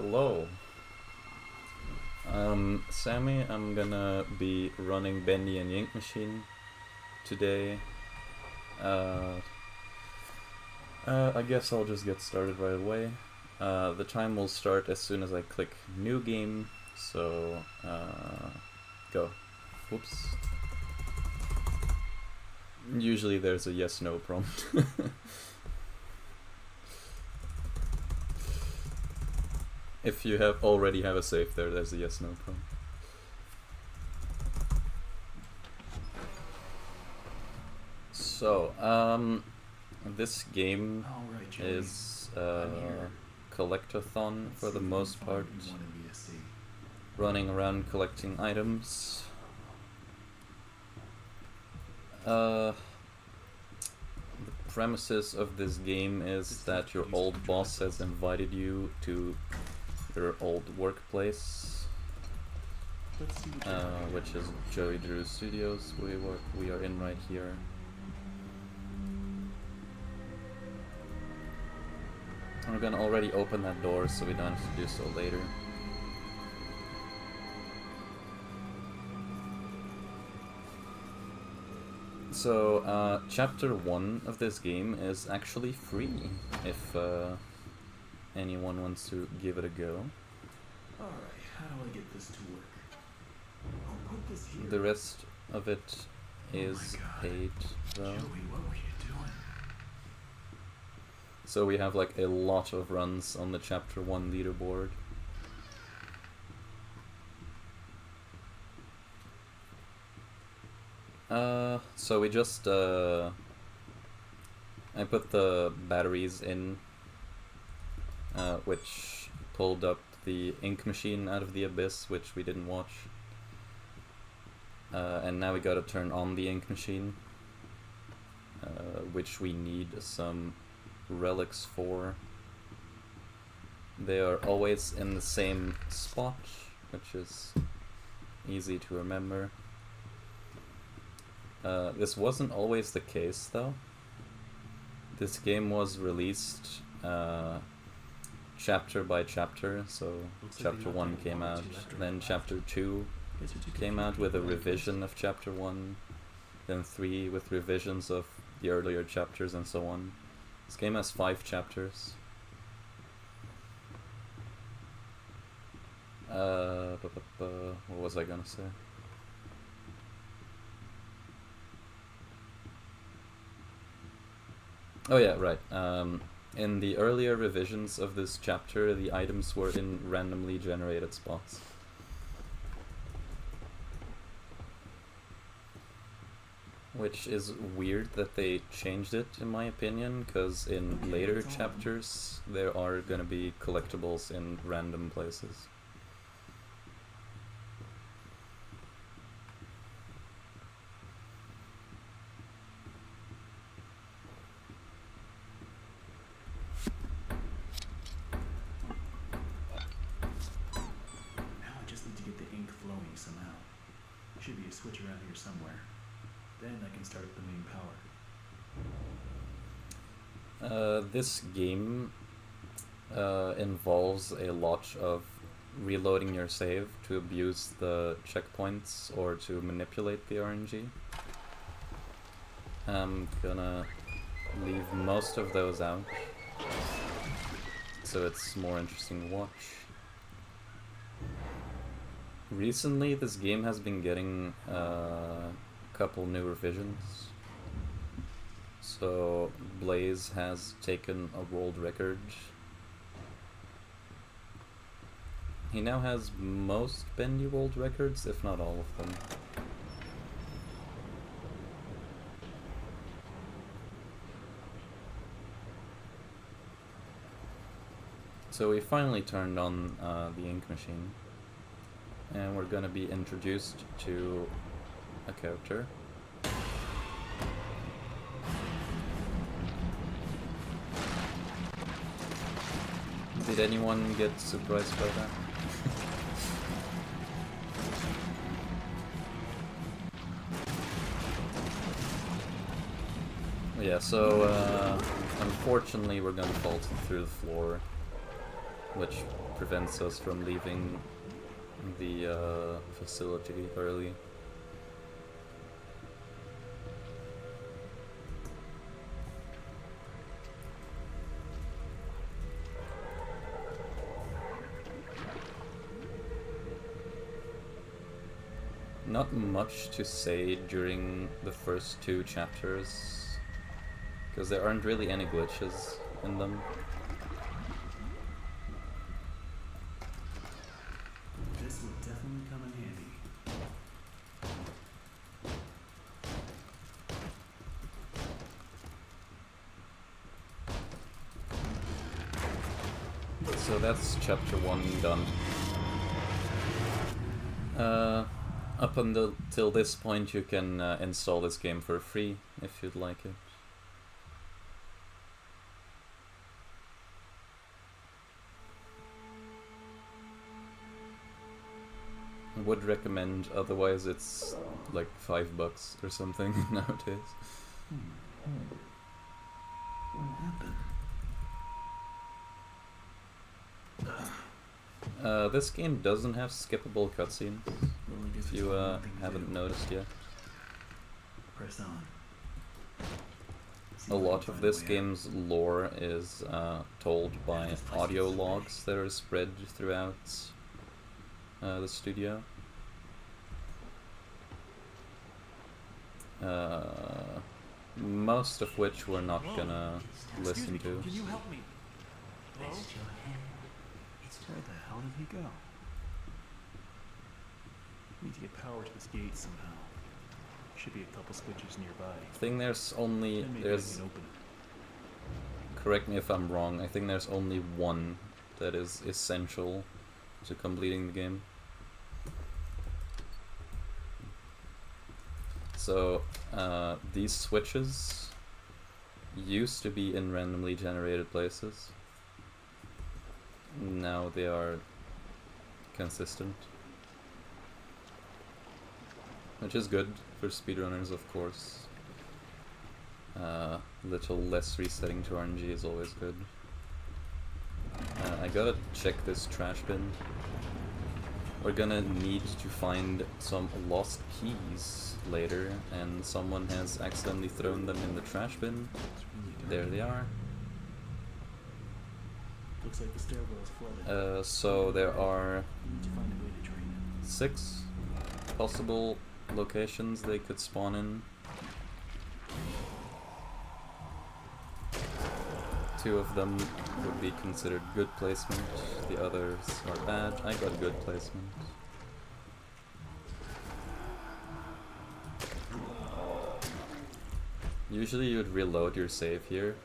Hello. Sammy, I'm gonna be running Bendy and Ink Machine today. I guess I'll just get started right away. The time will start as soon as I click new game, so go. Whoops. Usually there's a yes/no prompt. If you already have a save there's a yes/no prompt. So, this game is collectathon for the most part, running around collecting items. The premises of this game is that your old boss has invited you to your old workplace, which is Joey Drew Studios. We are in right here. We're gonna already open that door so we don't have to do so later. So, chapter 1 of this game is actually free, if anyone wants to give it a go. Alright, how do I get this to work? I'll put this here. The rest of it is paid, though. Joey, what were you doing? So we have like a lot of runs on the chapter 1 leaderboard. So we just, I put the batteries in, which pulled up the ink machine out of the abyss, which we didn't watch. And now we gotta turn on the ink machine, which we need some relics for. They are always in the same spot, which is easy to remember. This wasn't always the case, though. This game was released chapter by chapter, so chapter 1 came out, then chapter 2 came out with a revision of chapter 1, then 3 with revisions of the earlier chapters, and so on. This game has 5 chapters. What was I gonna say? Oh yeah, right. In the earlier revisions of this chapter, the items were in randomly generated spots. Which is weird that they changed it, in my opinion, because in later chapters there are gonna be collectibles in random places. Now I just need to get the ink flowing somehow. Should be a switch around here somewhere. Then I can start the main power. This game involves a lot of reloading your save to abuse the checkpoints or to manipulate the RNG. I'm gonna leave most of those out, so it's more interesting to watch. Recently, this game has been getting a couple new revisions. So Blaze has taken a world record. He now has most Bendy world records, if not all of them. So we finally turned on the ink machine, and we're gonna be introduced to a character. Did anyone get surprised by that? Yeah, so unfortunately we're gonna fall through the floor which prevents us from leaving the facility early. Not much to say during the first 2 chapters, because there aren't really any glitches in them. This will definitely come in handy. So that's chapter 1 done. Up until this point you can install this game for free if you'd like it. I would recommend, otherwise it's like $5 or something nowadays. What happened? This game doesn't have skippable cutscenes, Well, I guess if there's you only one thing to haven't do. noticed yet. Press on. See A if I can lot of find a this way out. game's lore is told by This place audio gets so logs that are spread throughout the studio. Most of which we're not gonna listen to. Can you help me? Hello? Where the hell did he go? Need to get power to this gate somehow. Should be a couple switches nearby. I think there's only, Then maybe I there's, can open it. correct me if I'm wrong, I think there's only one that is essential to completing the game. So, these switches used to be in randomly generated places. Now they are consistent. Which is good for speedrunners, of course. Little less resetting to RNG is always good. I gotta check this trash bin. We're gonna need to find some lost keys later, and someone has accidentally thrown them in the trash bin. It's really dark. There they are. Looks like the stairwell is flooded. So there are We need to find a way to drain it. 6 possible locations they could spawn in. 2 of them would be considered good placement, the others are bad. I got good placement. Usually you'd reload your save here,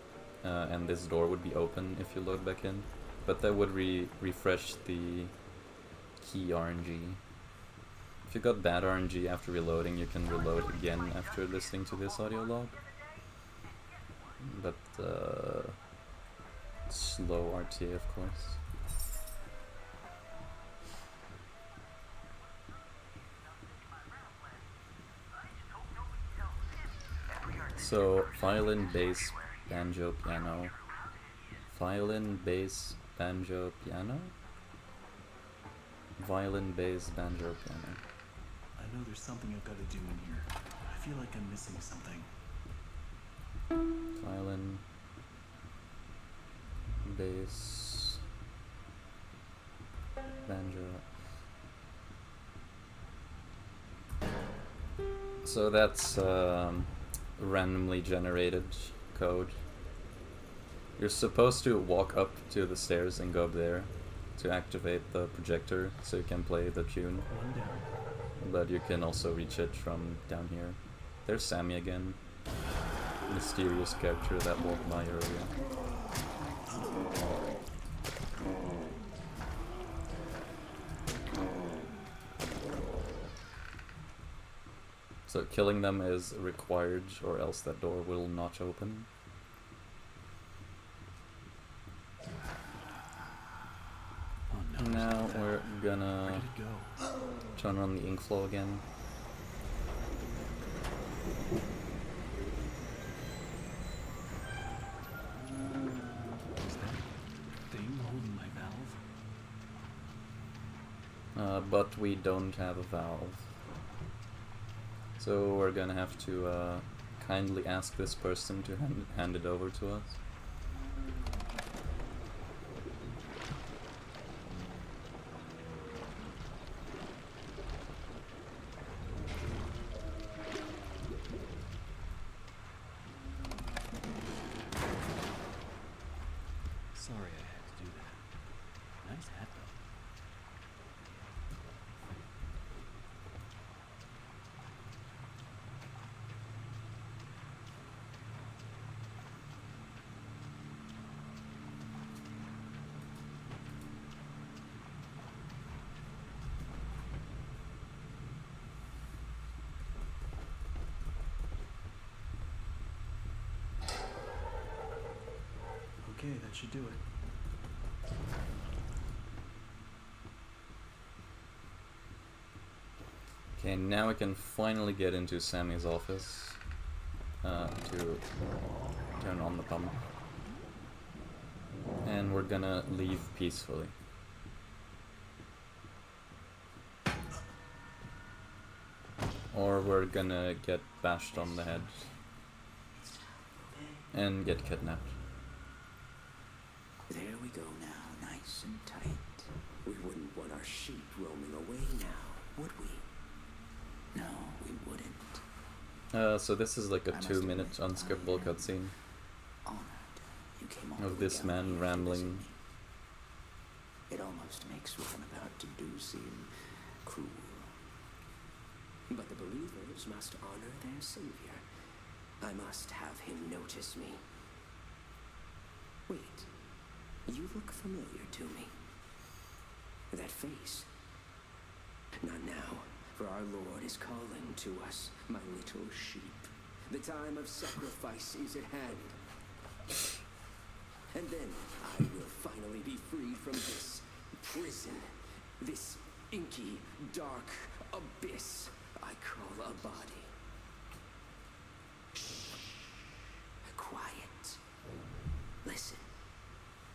and this door would be open if you load back in, but that would refresh the key RNG. If you got bad RNG after reloading, you can reload again after listening to this audio log. But slow RTA, of course. So, violin, bass, banjo, piano. Violin, bass, banjo, piano? Violin, bass, banjo, piano. I know there's something I've got to do in here. I feel like I'm missing something. Violin, bass, banjo. So that's randomly generated code. You're supposed to walk up to the stairs and go up there to activate the projector so you can play the tune. One down. But you can also reach it from down here. There's Sammy again. Mysterious character that walked by earlier. So killing them is required, or else that door will not open. Oh no. there's Now nothing. we're Where gonna did it go? turn on the ink flow again. Is that thing holding my valve? but we don't have a valve. So we're gonna have to kindly ask this person to hand it over to us. Sorry I had to do that. Nice hat though. Okay, that should do it. Okay, now we can finally get into Sammy's office to turn on the pump. And we're gonna leave peacefully. Or we're gonna get bashed on the head and get kidnapped. There we go now, nice and tight. We wouldn't want our sheep roaming away now, would we? No, we wouldn't. So this is like a 2-minute unskippable cutscene Honored. You came all of the way this down man here to rambling. visit me. It almost makes what I'm about to do seem cruel. But the believers must honor their savior. I must have him notice me. Wait, you look familiar to me. That face. Not now, for our Lord is calling to us, my little sheep. The time of sacrifice is at hand. And then I will finally be freed from this prison, this inky, dark abyss I call a body. Shh. Quiet. Listen.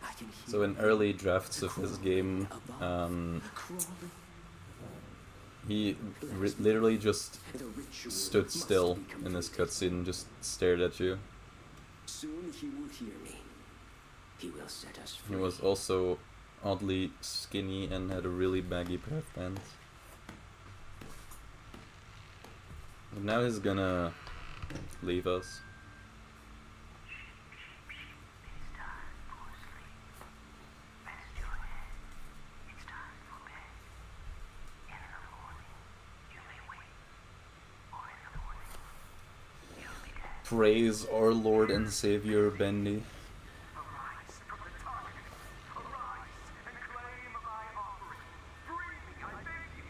I can hear. So in early drafts of this game, he literally just stood still in this cutscene and just stared at you. Soon he will hear me. He will set us He free. was also oddly skinny and had a really baggy pair of pants. But now he's gonna leave us. Praise our Lord and Savior, Bendy. Arise from the dark. Arise and claim my offering. Free me, I beg you.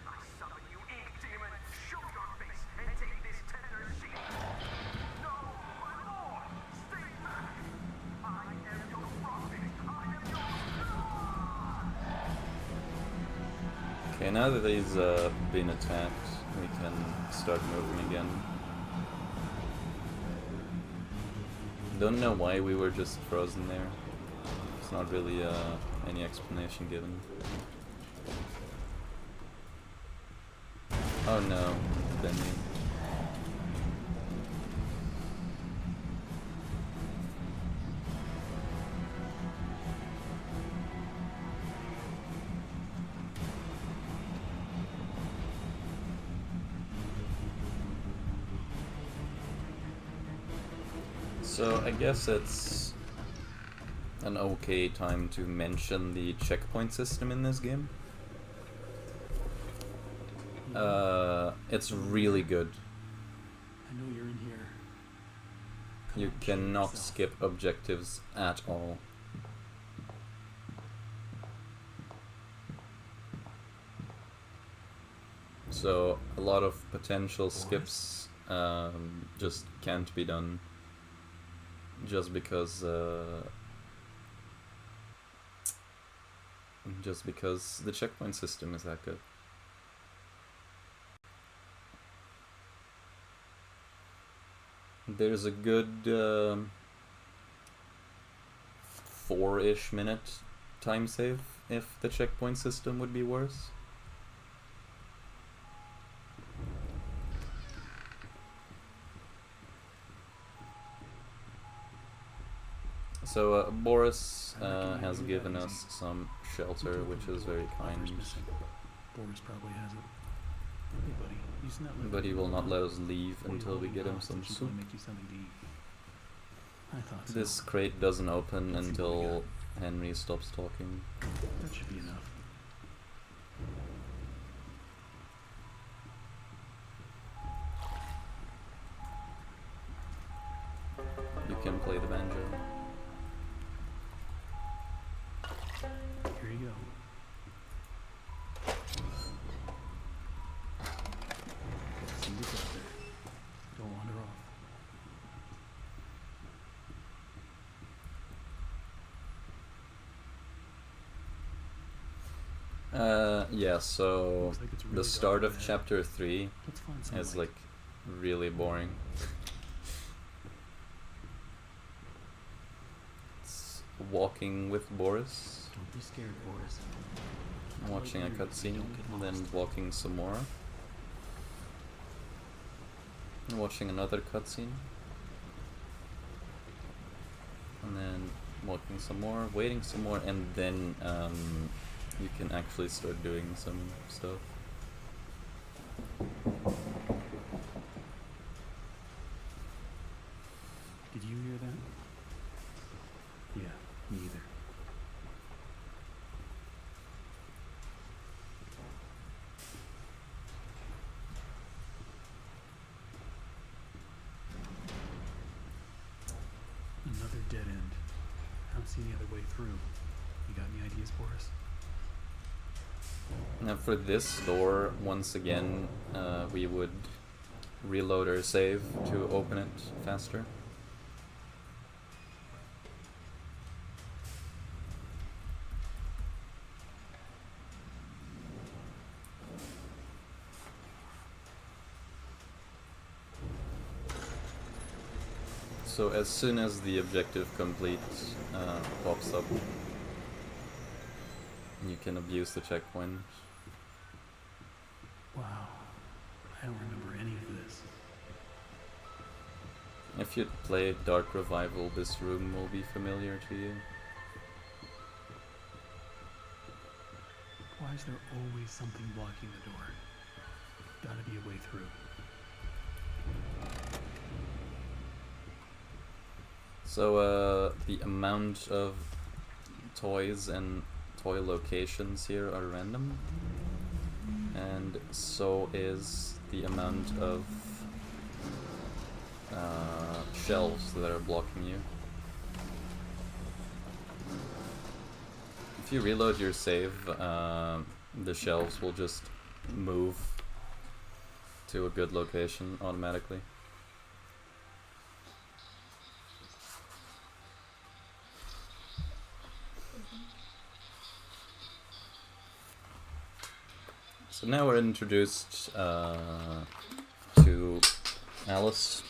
I summon you, ink demon. Show your face and take this tender sheep. No, my lord, stay back. I am your prophet. I am your Okay, now that he's been attacked, we can start moving again. Don't know why we were just frozen there. There's not really any explanation given. Oh no, Bendy. So I guess it's an okay time to mention the checkpoint system in this game. It's really good. I know you're in here. Come You on, show cannot yourself. skip objectives at all. So a lot of potential skips just can't be done just because the checkpoint system is that good. There's a good 4-ish minute time save if the checkpoint system would be worse. So Boris has given us some shelter, which is very kind, Boris probably has it. Hey buddy, you not let but he will not let us leave What are you until we holding get him hostage some until soup. I make you something to eat? I thought so. This crate doesn't open Let's see what we until Henry stops talking. That should be enough. You can play the banjo. Here you go. See what's up there. Don't wander off. Yeah, so Looks like it's really the dark start of ahead. chapter 3 Let's find some is light. like really boring. It's walking with Boris, Don't be scared, Boris. watching a cutscene, and then walking some more. And watching another cutscene. And then walking some more, waiting some more, and then you can actually start doing some stuff. Did you hear that? Yeah, me either. Another dead end. I don't see any other way through. You got any ideas, Boris? Now for this door, once again, we would reload our save to open it faster. So as soon as the objective complete pops up, you can abuse the checkpoint. Wow. I don't remember any of this. If you'd played Dark Revival, this room will be familiar to you. Why is there always something blocking the door? Gotta be a way through. So the amount of toys and toy locations here are random, and so is the amount of shelves that are blocking you. If you reload your save, the shelves will just move to a good location automatically. So now we're introduced to Alice.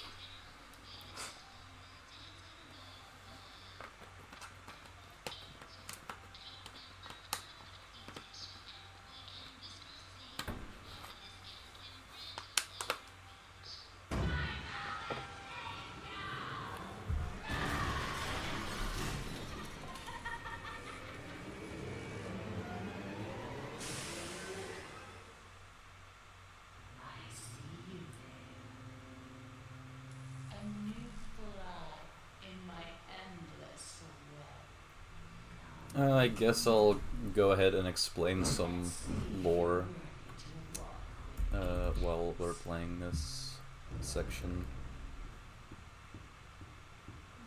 I guess I'll go ahead and explain some lore while we're playing this section.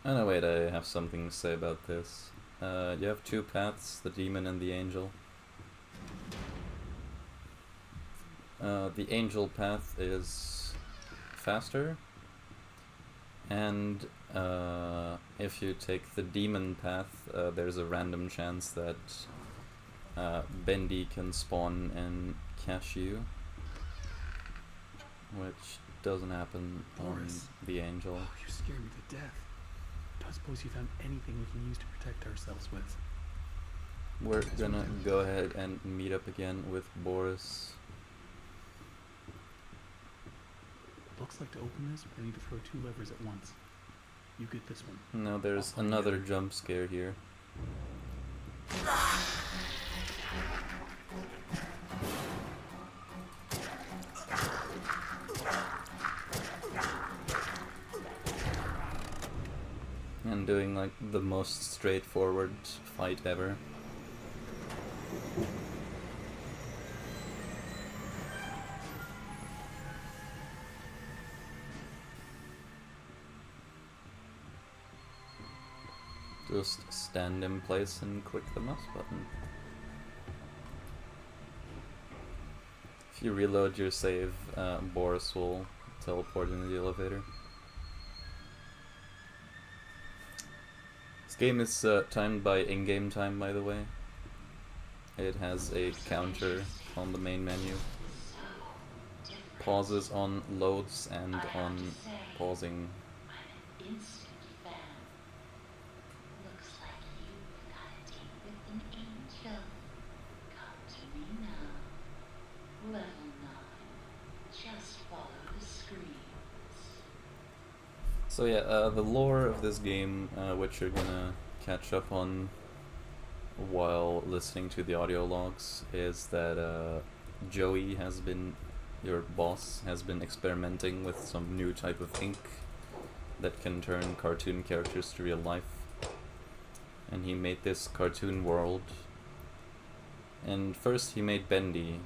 Oh no, wait, I have something to say about this. You have two paths, the demon and the angel. The angel path is faster, and if you take the demon path, there's a random chance that Bendy can spawn and catch you, which doesn't happen Boris. on the angel. Oh, you scared me to death. Don't suppose you found anything we can use to protect ourselves with. We're gonna go ahead and meet up again with Boris. Looks like to open this, I need to throw two levers at once. You get this one. No, there's another jump scare here. And doing like the most straightforward fight ever. Just stand in place and click the mouse button. If you reload your save, Boris will teleport into the elevator. This game is timed by in-game time, by the way. It has a counter on the main menu. Pauses on loads and on pausing. So yeah, the lore of this game, which you're gonna catch up on while listening to the audio logs, is that Joey has been, your boss, has been experimenting with some new type of ink that can turn cartoon characters to real life. And he made this cartoon world. And first he made Bendy,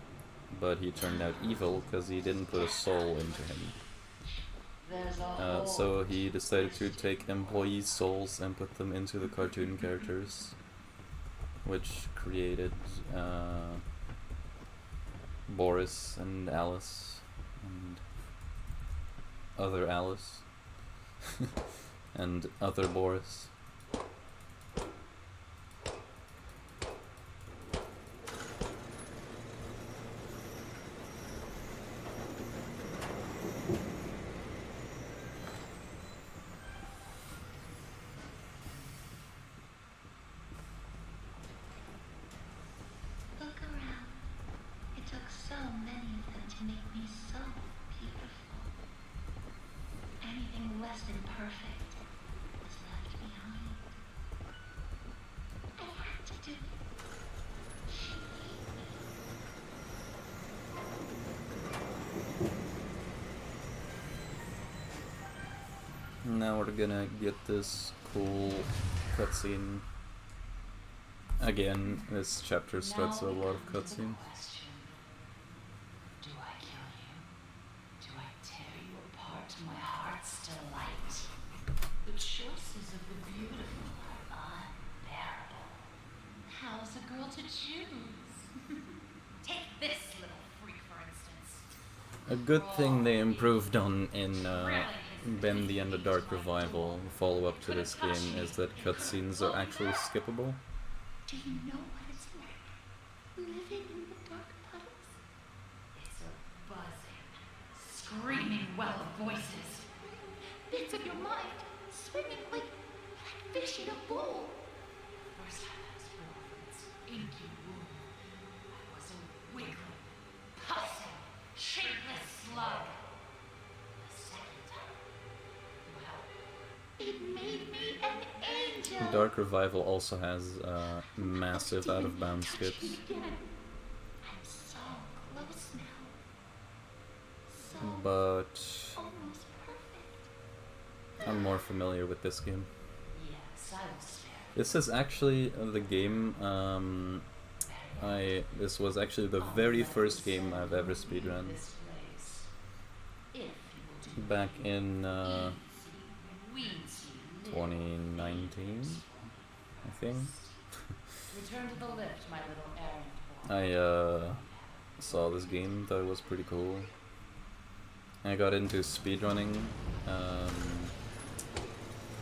but he turned out evil because he didn't put a soul into him. So he decided to take employees' souls and put them into the cartoon characters, which created Boris and Alice and other Alice and other Boris. Now we're gonna get this cool cutscene. Again, this chapter starts with a lot of cutscene. Do I kill you? Do I tear you apart to my heart's delight? The choices of the beautiful are unbearable. How's a girl to choose? Take this little freak, for instance. A good thing they improved on in Bendy and the Dark Revival, the follow-up to this game, is that cutscenes are actually skippable. Do you know what it's like living in the dark puddles? It's a buzzing, screaming well of voices. Bits of your mind swimming like fish in a bowl. First time I was born from its inky womb, I was a wiggling, pussing, shapeless slug. The second time, well, it made me an angel. Dark Revival also has massive out-of-bounds skips. I'm so close now. So But almost perfect. I'm more familiar with this game. Yes, I will spare you. This is actually the game, this was actually the very first game I've ever speedrun. This place. If you will do Back in weeds you 2019, I think. Return to the lift, my little errand boy. I saw this game, thought it was pretty cool. I got into speedrunning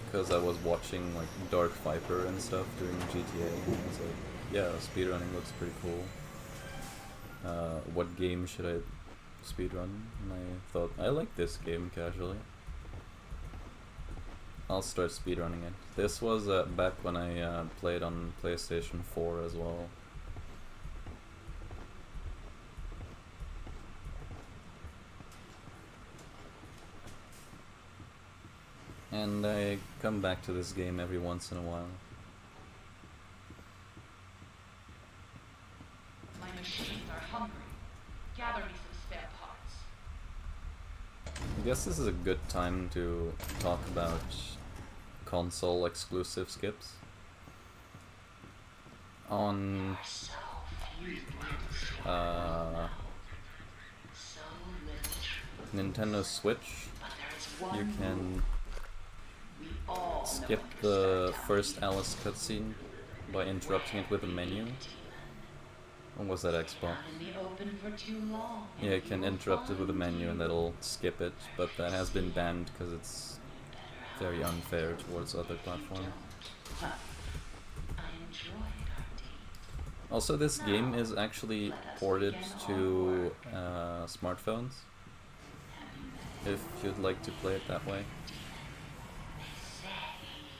because I was watching like Dark Viper and stuff doing GTA, and I was like, yeah, speedrunning looks pretty cool. What game should I speedrun? And I thought, I like this game casually. I'll start speedrunning it. This was back when I played on PlayStation 4 as well. And I come back to this game every once in a while. My machines are hungry. Gather me some spare parts. I guess this is a good time to talk about console exclusive skips. On So few so little truth. Nintendo Switch, But there is one you can rule. We all skip know the first Alice cutscene by interrupting it with a menu. Or was that Xbox? In the open for too long, Yeah, you can interrupt it with a menu and that'll skip it, but that has been banned because it's very unfair towards other platforms. I enjoyed our date. Also, this game is actually ported to smartphones, if you'd like to play it that way. They say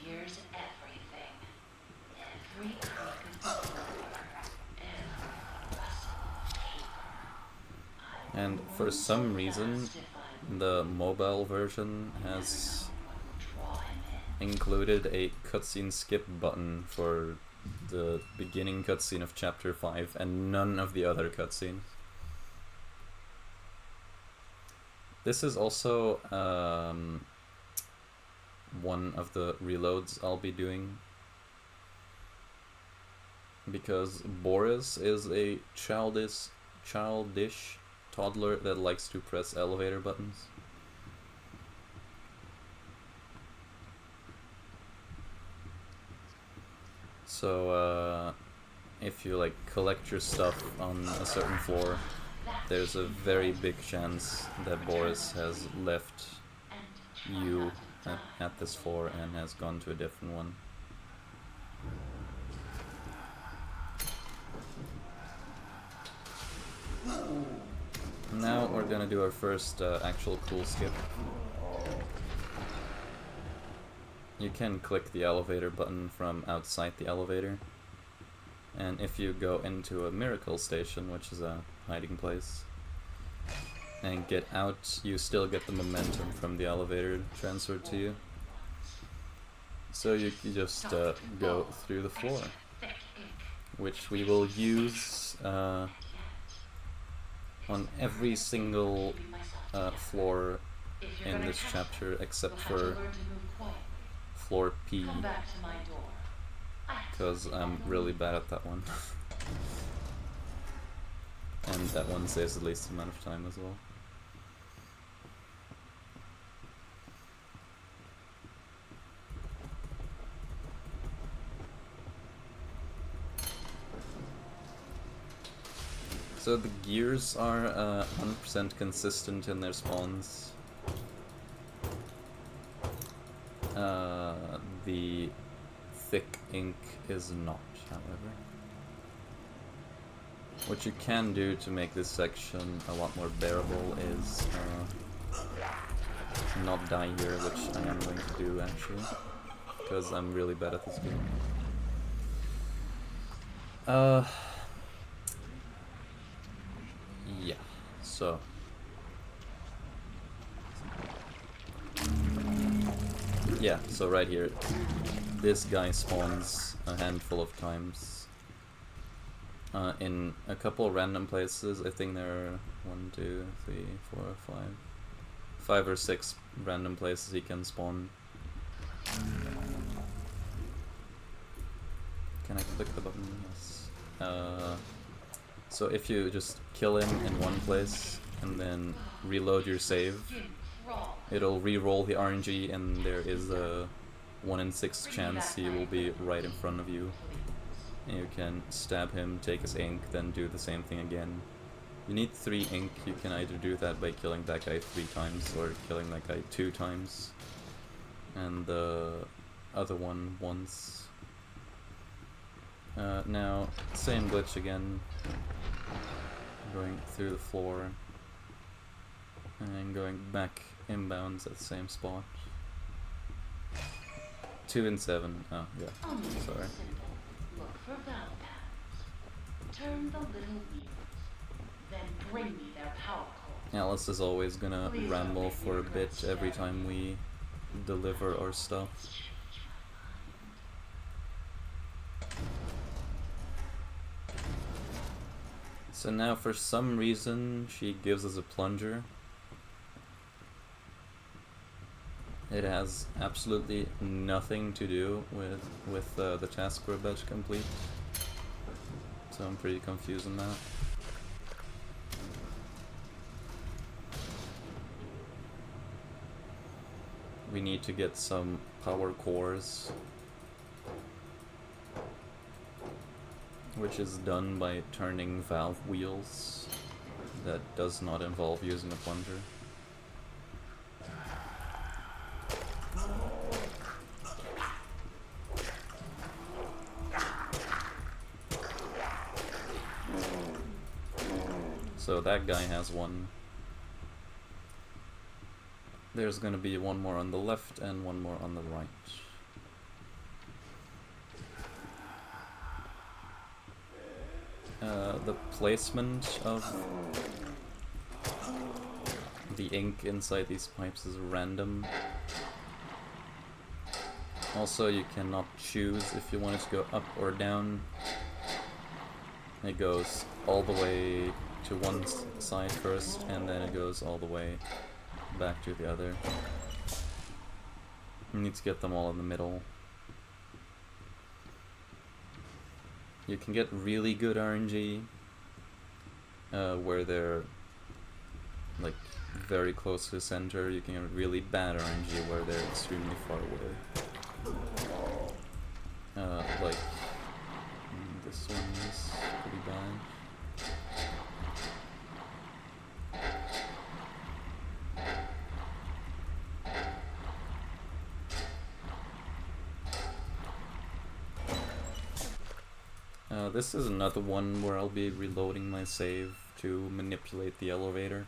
here's everything. Every crooked floor. Every rustled paper. And for some reason, the mobile version has included a cutscene skip button for the beginning cutscene of Chapter 5 and none of the other cutscenes. This is also one of the reloads I'll be doing, because Boris is a childish toddler that likes to press elevator buttons. So if you like collect your stuff on a certain floor, there's a very big chance that Boris has left you at this floor and has gone to a different one. Now we're gonna do our first actual cool skip. You can click the elevator button from outside the elevator, and if you go into a miracle station, which is a hiding place, and get out, you still get the momentum from the elevator transferred to you. So you just go through the floor, which we will use on every single floor in this chapter except for floor P, because I'm really bad at that one. And that one saves the least amount of time as well. So the gears are 100% consistent in their spawns. The thick ink is not, however. What you can do to make this section a lot more bearable is not die here, which I am going to do actually, because I'm really bad at this game. Yeah, so yeah, so right here, this guy spawns a handful of times in a couple random places. I think there are 1, 2, 3, 4, 5 or 6 random places he can spawn. Can I click the button? Yes. So if you just kill him in one place and then reload your save, it'll re-roll the RNG, and there is a 1 in 6 chance he will be right in front of you. And you can stab him, take his ink, then do the same thing again. You need 3 ink. You can either do that by killing that guy 3 times or killing that guy 2 times, and the other one once. Now, same glitch again. Going through the floor and going back inbounds at the same spot. 2 and 7. Oh, yeah. Sorry. Look for valve pads. Turn the little wheels. Then bring me their power cord. Alice is always gonna ramble for a bit every time we deliver our stuff. So now for some reason she gives us a plunger. It has absolutely nothing to do with the task we're about to complete. So I'm pretty confused on that. We need to get some power cores, which is done by turning valve wheels. That does not involve using a plunger. So that guy has one. There's gonna be one more on the left and one more on the right. The placement of the ink inside these pipes is random. Also, you cannot choose if you want it to go up or down. It goes all the way to one side first, and then it goes all the way back to the other. You need to get them all in the middle. You can get really good RNG where they're like very close to the center. You can get really bad RNG where they're extremely far away. Like this one is pretty bad. This is another one where I'll be reloading my save to manipulate the elevator.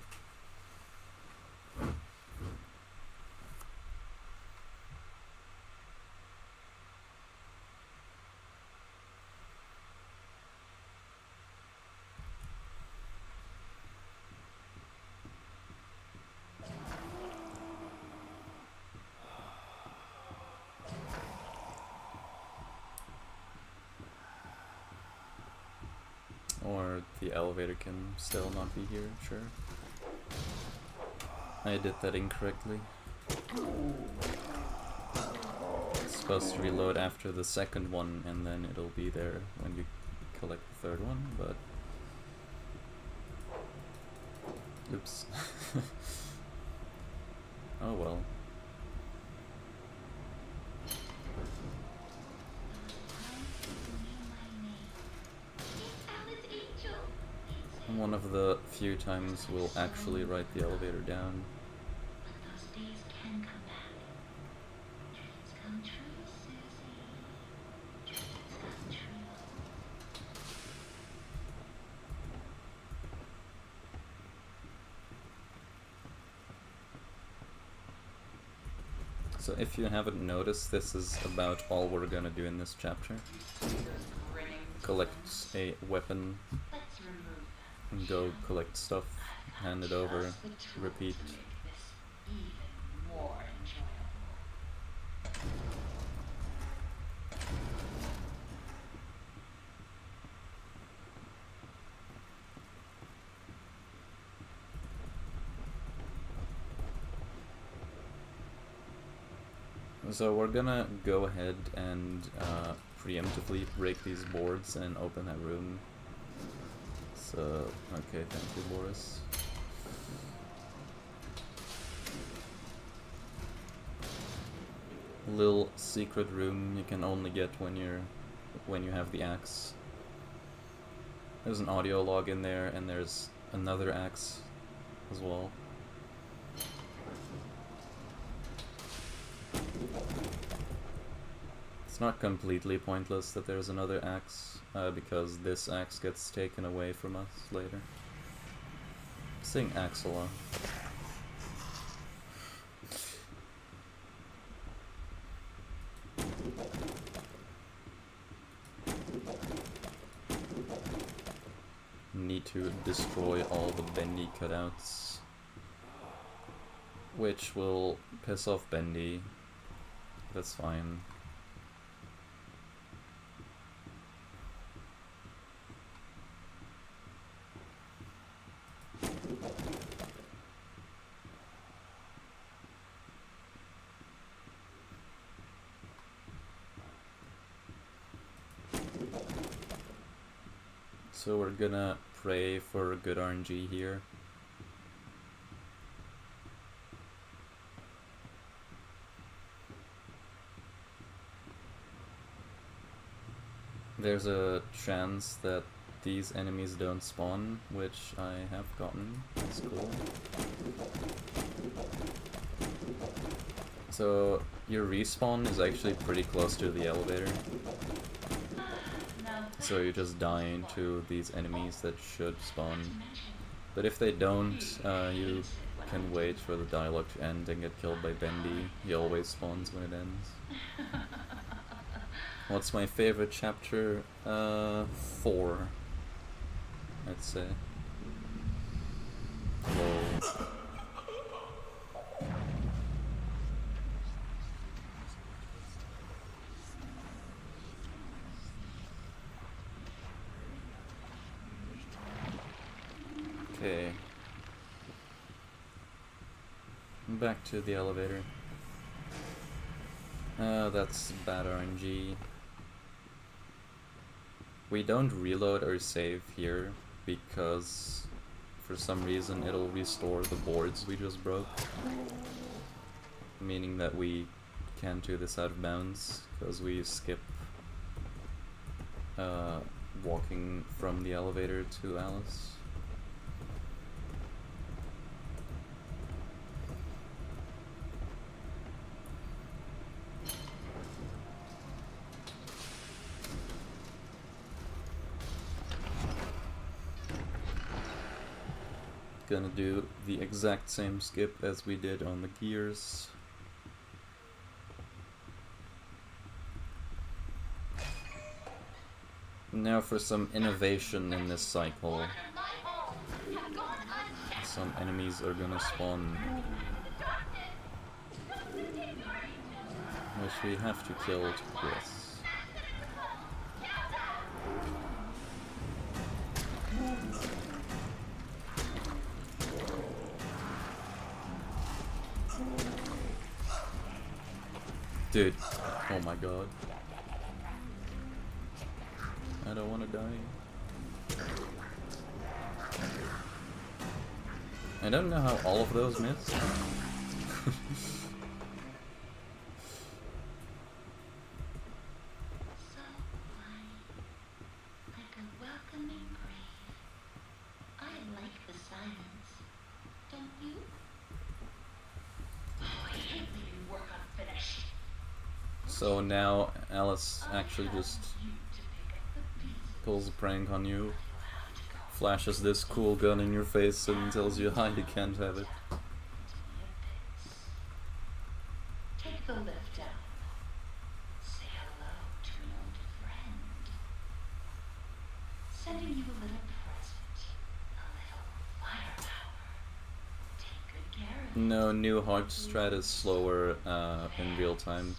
Or the elevator can still not be here, sure. I did that incorrectly. It's supposed to reload after the second one, and then it'll be there when you collect the third one, but... Oops. Oh well. One of the few times we'll actually write the elevator down. But those days can come back. Dreams come true, Susie. Dreams come true. So if you haven't noticed, this is about all we're gonna do in this chapter. Collect a weapon, Let's remove them. and go collect stuff, hand it over, repeat. Make this even more enjoyable. So we're gonna go ahead and preemptively break these boards and open that room. So, okay, thank you, Boris. Little secret room you can only get when you have the axe. There's an audio log in there, and there's another axe as well. It's not completely pointless that there's another axe, because this axe gets taken away from us later. I'm saying axe a lot. Need to destroy all the Bendy cutouts, which will piss off Bendy. that's fine. So we're gonna pray for good RNG here. There's a chance that these enemies don't spawn, which I have gotten. That's cool. So your respawn is actually pretty close to the elevator. So you just die into these enemies that should spawn. But if they don't, you can wait for the dialogue to end and get killed by Bendy. He always spawns when it ends. What's my favorite chapter? 4, I'd say. Whoa. Okay. Back to the elevator. That's bad RNG. We don't reload or save here because for some reason it'll restore the boards we just broke. Meaning that we can't do this out of bounds because we skip walking from the elevator to Alice. Gonna do the exact same skip as we did on the gears. Now for some innovation in this cycle. Some enemies are gonna spawn, which we have to kill to progress. Dude, oh my god. I don't want to die. I don't know how all of those missed. So like a welcoming grave. I like the silence. Don't you? Oh, I hate leaving work unfinished. So now Alice actually just pulls a prank on you, flashes this cool gun in your face and tells you, hi, you can't have it. Take the lift down. Say hello to an old friend. Sending you a little present. A little firepower. Take good care of it. No, new hard strat is slower in real time.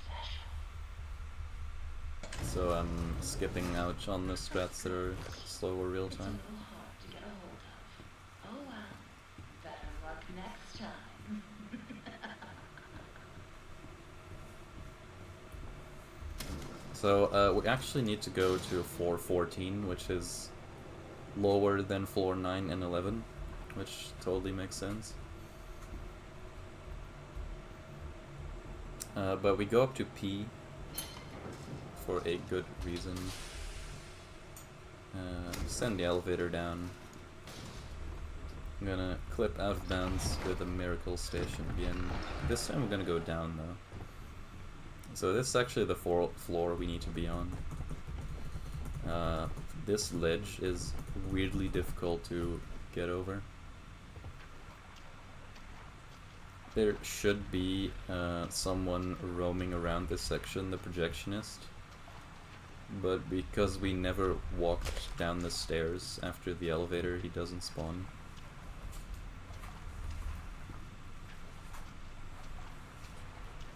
So I'm skipping out on the strats that are slower real time. It's a little hard to get a hold of. Oh well. Better luck next time. So we actually need to go to floor 14, which is lower than floor 9 and 11, which totally makes sense. But we go up to P for a good reason. Send the elevator down. I'm gonna clip out of bounds with a miracle station again. This time I'm gonna go down though. So this is actually the floor we need to be on. This ledge is weirdly difficult to get over. There should be someone roaming around this section, the projectionist. But because we never walked down the stairs after the elevator, he doesn't spawn.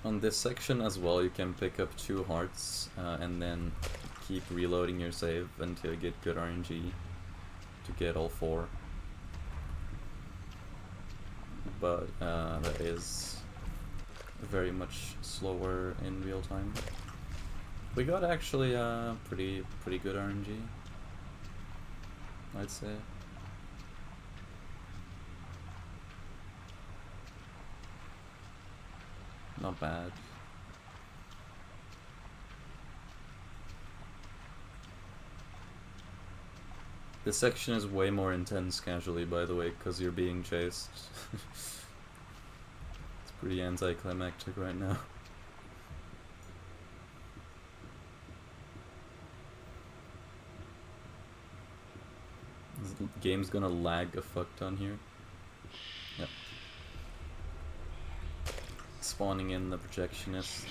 On this section as well, you can pick up 2 hearts and then keep reloading your save until you get good RNG to get all 4. But that is very much slower in real time. We got actually pretty good RNG, I'd say. Not bad. This section is way more intense casually, by the way, because you're being chased. It's pretty anticlimactic right now. This game's gonna lag a fuck ton here. Yep. Spawning in the projectionist.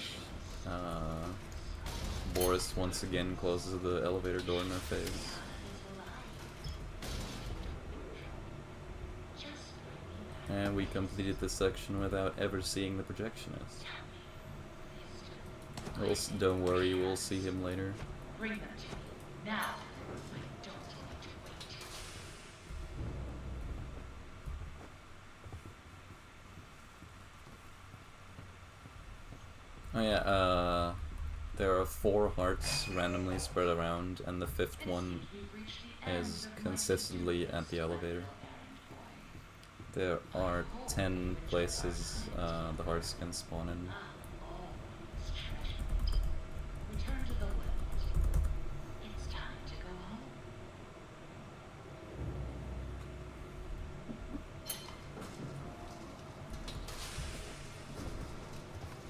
Boris once again closes the elevator door in our face. And we completed this section without ever seeing the projectionist. Don't worry, we'll see him later. Bring them to me. Now. I don't want to wait. Oh yeah, there are 4 hearts randomly spread around, and the 5th one is consistently at the elevator. There are 10 places the hearts can spawn in. Return to the world. It's time to go home.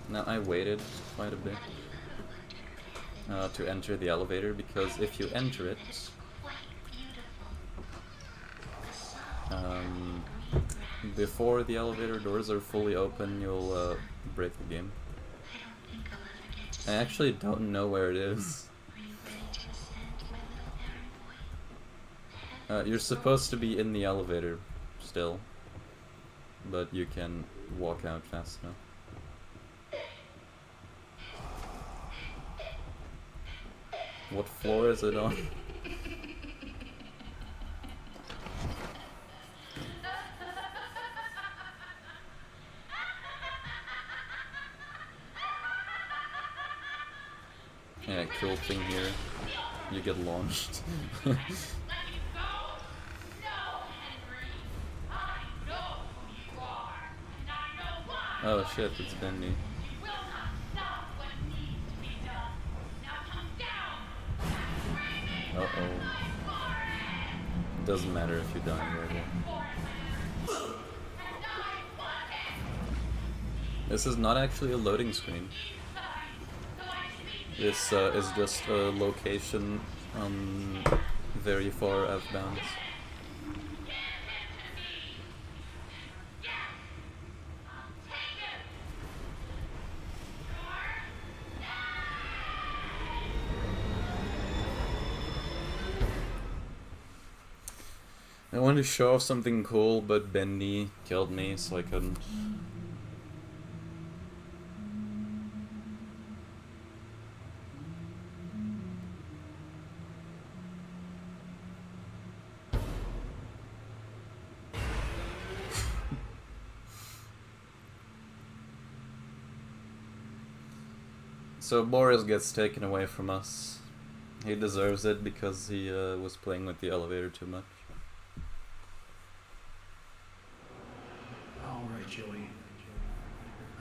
Now I waited quite a bit to enter the elevator, because if you enter it, before the elevator doors are fully open, you'll break the game. I actually don't know where it is. You're supposed to be in the elevator still, but you can walk out fast enough. What floor is it on? Yeah, cool thing here. You get launched. Oh shit, it's Bendy. Uh-oh. Doesn't matter if you die right away. This is not actually a loading screen. This is just a location very far outbound. I wanted to show off something cool, but Bendy killed me, so I couldn't. So Boris gets taken away from us. He deserves it because he was playing with the elevator too much. Alright, Joey.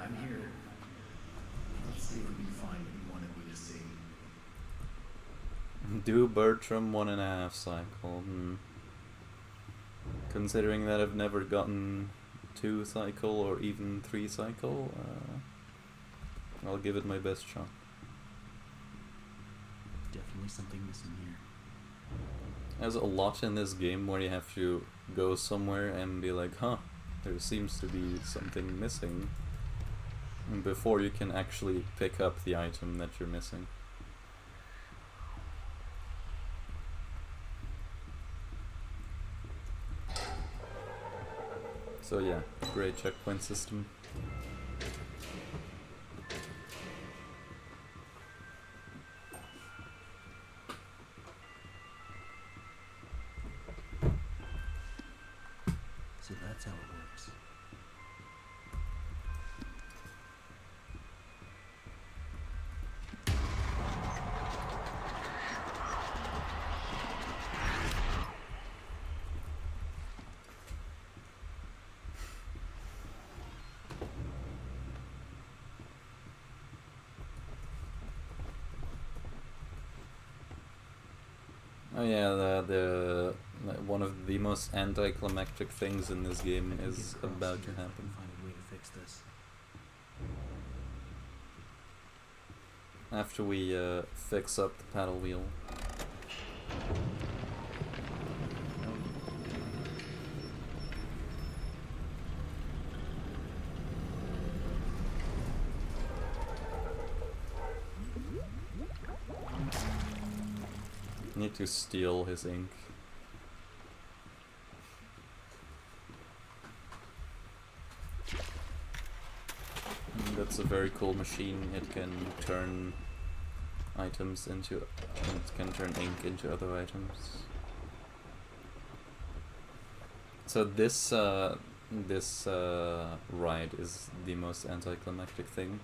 I'm here. Let's see if we can find what you wanted me to see. Do Bertram 1.5 cycle. Considering that I've never gotten 2 cycle or even 3 cycle, I'll give it my best shot. Definitely something missing here. There's a lot in this game where you have to go somewhere and be like, huh, there seems to be something missing, before you can actually pick up the item that you're missing. So yeah, great checkpoint system. Oh yeah, the one of the most anticlimactic things in this game is about to happen. Find a way to fix this. After we fix up the paddle wheel. Need to steal his ink. That's a very cool machine. It can turn items into... it can turn ink into other items. So this ride is the most anticlimactic thing.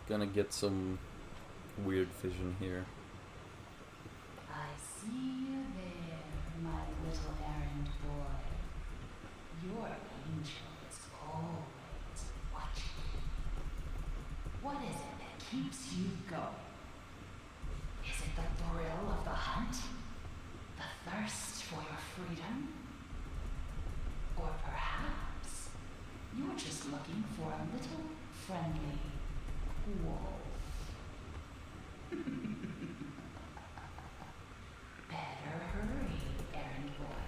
Gonna get some weird vision here. I see you there, my little errand boy. Your angel is always watching. What is it that keeps you going? Is it the thrill of the hunt? The thirst for your freedom? Or perhaps you're just looking for a little friendly wolf. Better hurry, errand boy.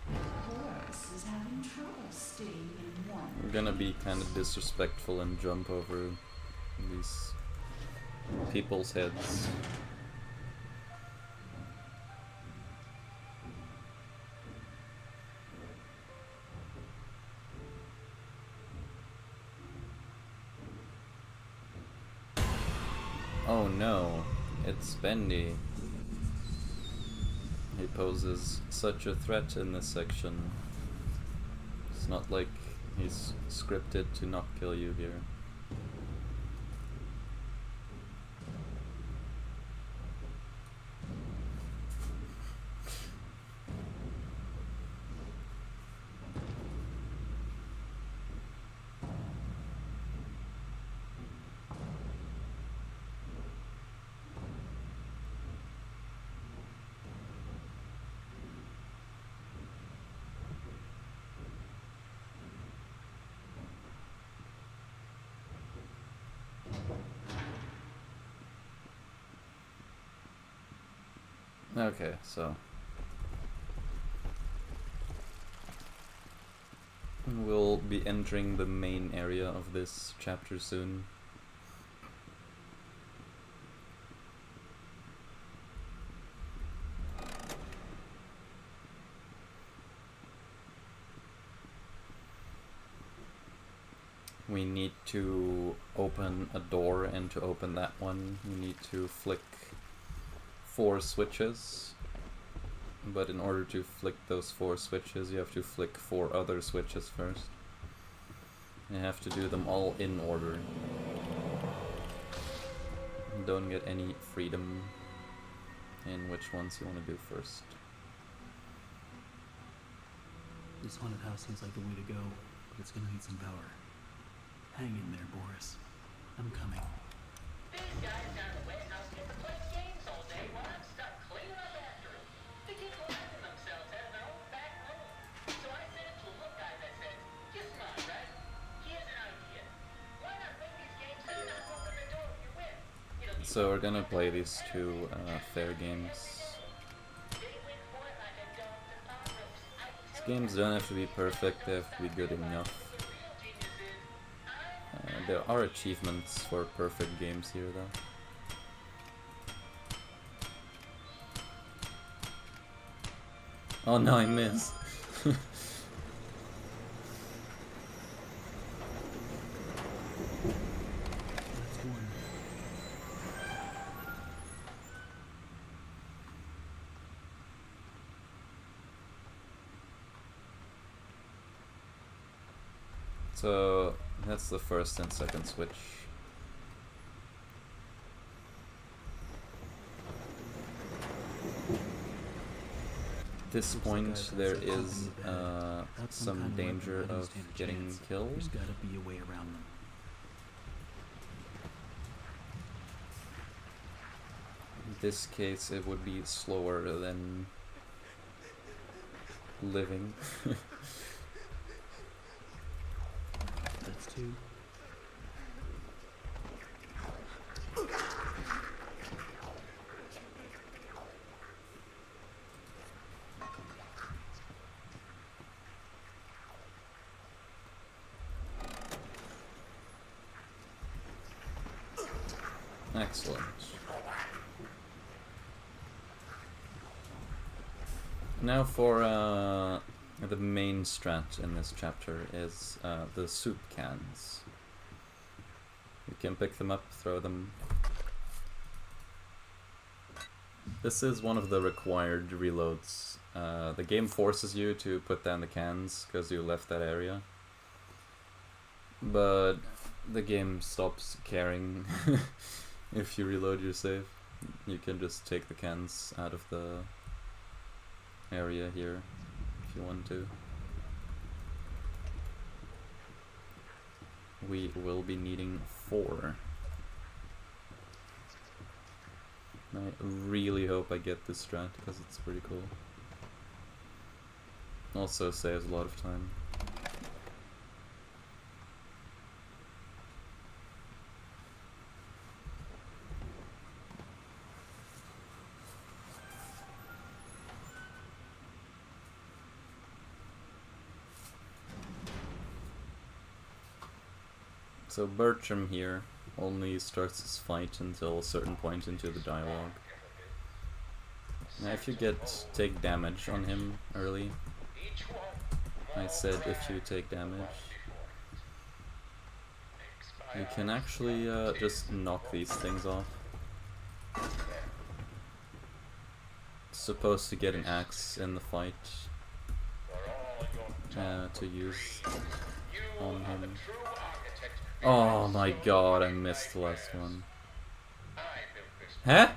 The horse is having trouble staying in one. I'm gonna be kind of disrespectful and jump over these people's heads. Oh no, it's Bendy. He poses such a threat in this section. It's not like he's scripted to not kill you here. Okay, so we'll be entering the main area of this chapter soon. We need to open a door, and to open that one, we need to flick 4 switches. But in order to flick those 4 switches, you have to flick 4 other switches first. You have to do them all in order. Don't get any freedom in which ones you want to do first. This haunted house seems like the way to go, but it's gonna need some power. Hang in there, Boris. I'm coming. These guys down at the warehouse get to play games all day while I'm stuck cleaning up after them. They keep locking themselves out of their own back room. So I sent it to a look guy that says, "You're smart, right? Here's an idea. Why not bring these games and knock open the door if you win? It'll be So we're gonna play these 2 fair games. they win for it like a dog to our ropes. These games don't have to be perfect, they have to be good enough. There are achievements for perfect games here, though. Oh no, I missed. That's one. So that's the first and second switch. At this point, there is some danger of getting killed. There's gotta be a way around them. In this case, it would be slower than living. That's two. Excellent. Now for the main strat in this chapter is the soup cans. You can pick them up, throw them. This is one of the required reloads. The game forces you to put down the cans because you left that area. But the game stops caring if you reload your save. You can just take the cans out of the area here if you want to. We will be needing 4. I really hope I get this strat because it's pretty cool. Also saves a lot of time. So Bertram here only starts his fight until a certain point into the dialogue. Now if you take damage on him early, I said if you take damage, you can actually just knock these things off. Supposed to get an axe in the fight to use on him. Oh my god, I missed the last one. Huh?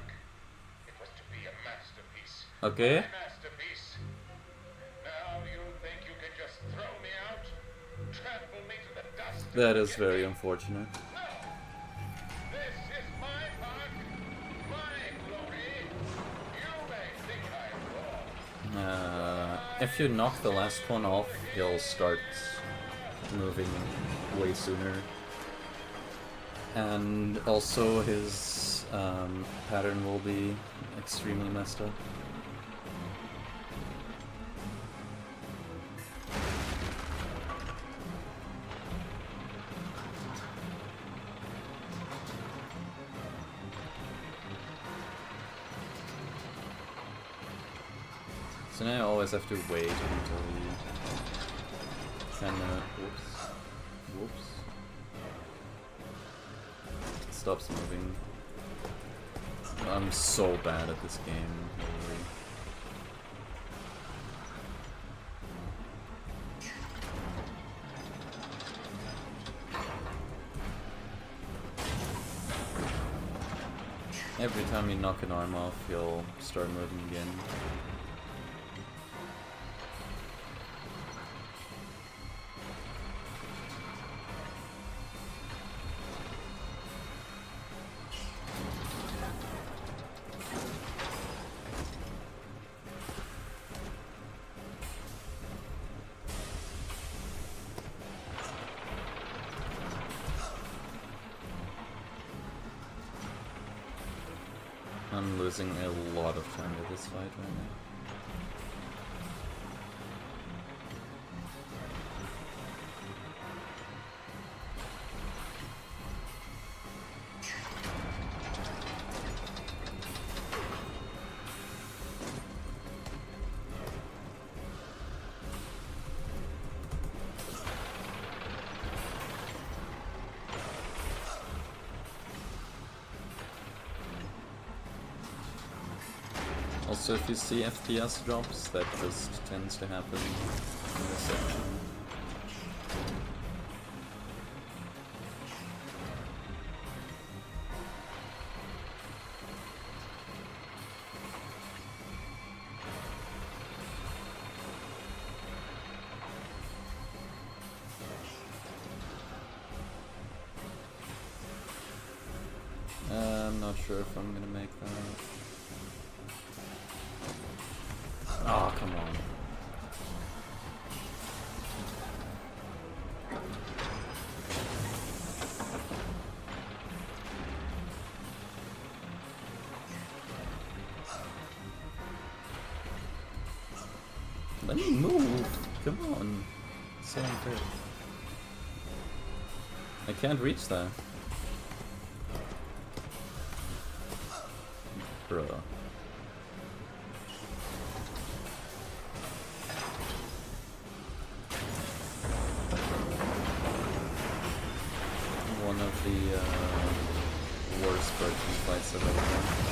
Okay. That is very unfortunate. If you knock the last one off, he'll start moving way sooner. And also his pattern will be extremely messed up. So now I always have to wait until he kinda whoops. Stops moving. I'm so bad at this game. Holy. Every time you knock an arm off, you'll start moving again. I'm losing a lot of time with this fight right now. Also, if you see FPS drops, that just tends to happen in this section. I'm not sure if I'm gonna make that. Oh, come on. Let me move! Come on! It's so unfair. I can't reach that. Bruh. One of the worst broken fights I've ever done.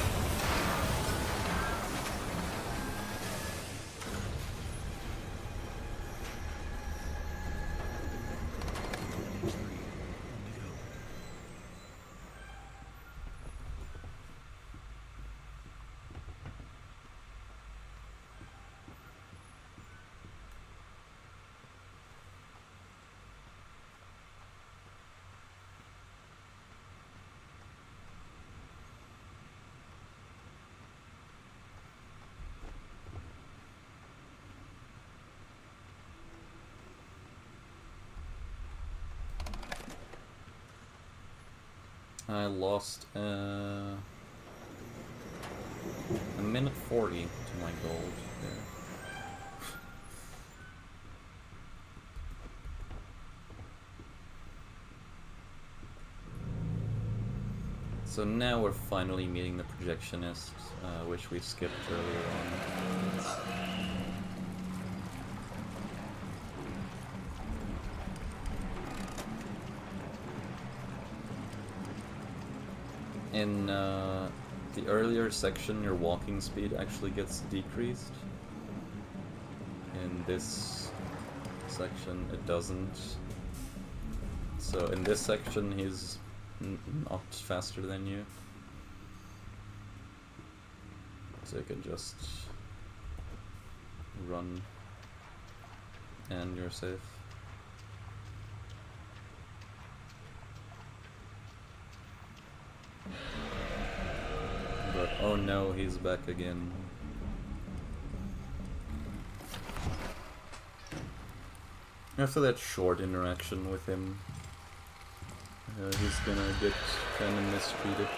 I lost a minute 40 to my gold there. So now we're finally meeting the projectionist, which we skipped earlier on. In the earlier section, your walking speed actually gets decreased. In this section, it doesn't. So in this section, he's not faster than you. So you can just run and you're safe. But oh no, he's back again. After that short interaction with him, he's gonna get kind of mistreated.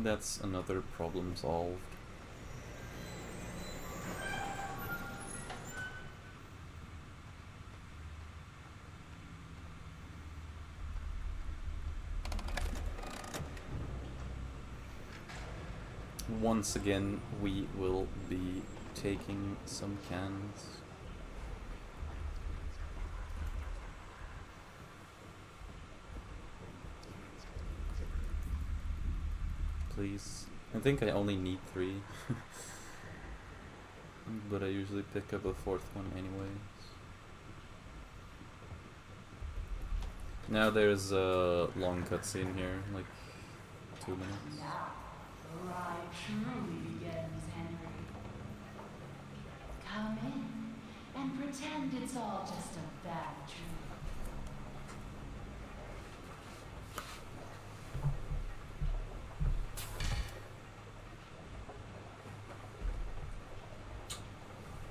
That's another problem solved. Once again, we will be taking some cans. Please. I think I only need 3. But I usually pick up a 4th one anyways. Now there's a long cutscene here, like 2 minutes. Now, the ride truly begins, Henry. Come in and pretend it's all just a bad dream.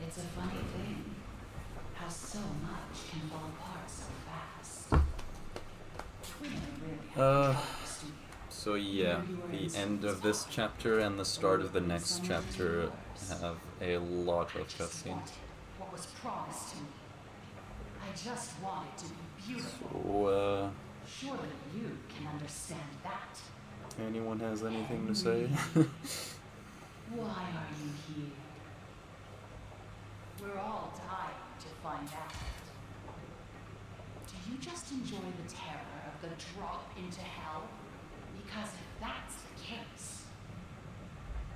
It's a funny thing, how so much can fall apart so fast. We never really had So yeah, the end of this chapter and the start of the next chapter have a lot I of just cutscenes. wanted what was promised to me. I just want it to be beautiful. So, Surely you can understand that. anyone has anything to say? Why are you here? We're all dying to find out. Do you just enjoy the terror of the drop into hell? Because if that's the case,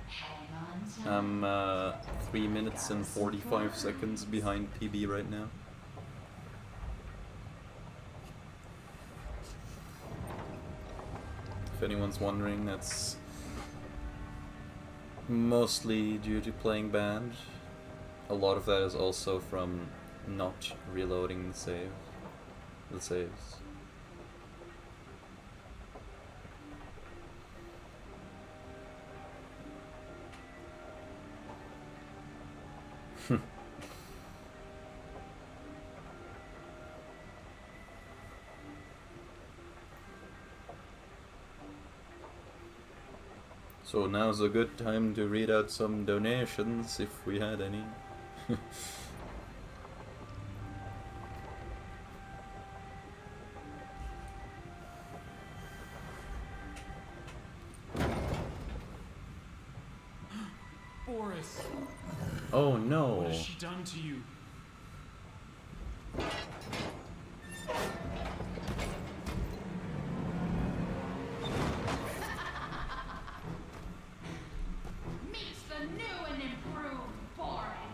hang on tight. I'm 3 minutes and 45 seconds behind PB right now. If anyone's wondering, that's mostly due to playing band. A lot of that is also from not reloading the saves. So now's a good time to read out some donations, if we had any. Boris, Oh no! what has she done to you? Meet the new and improved Boris.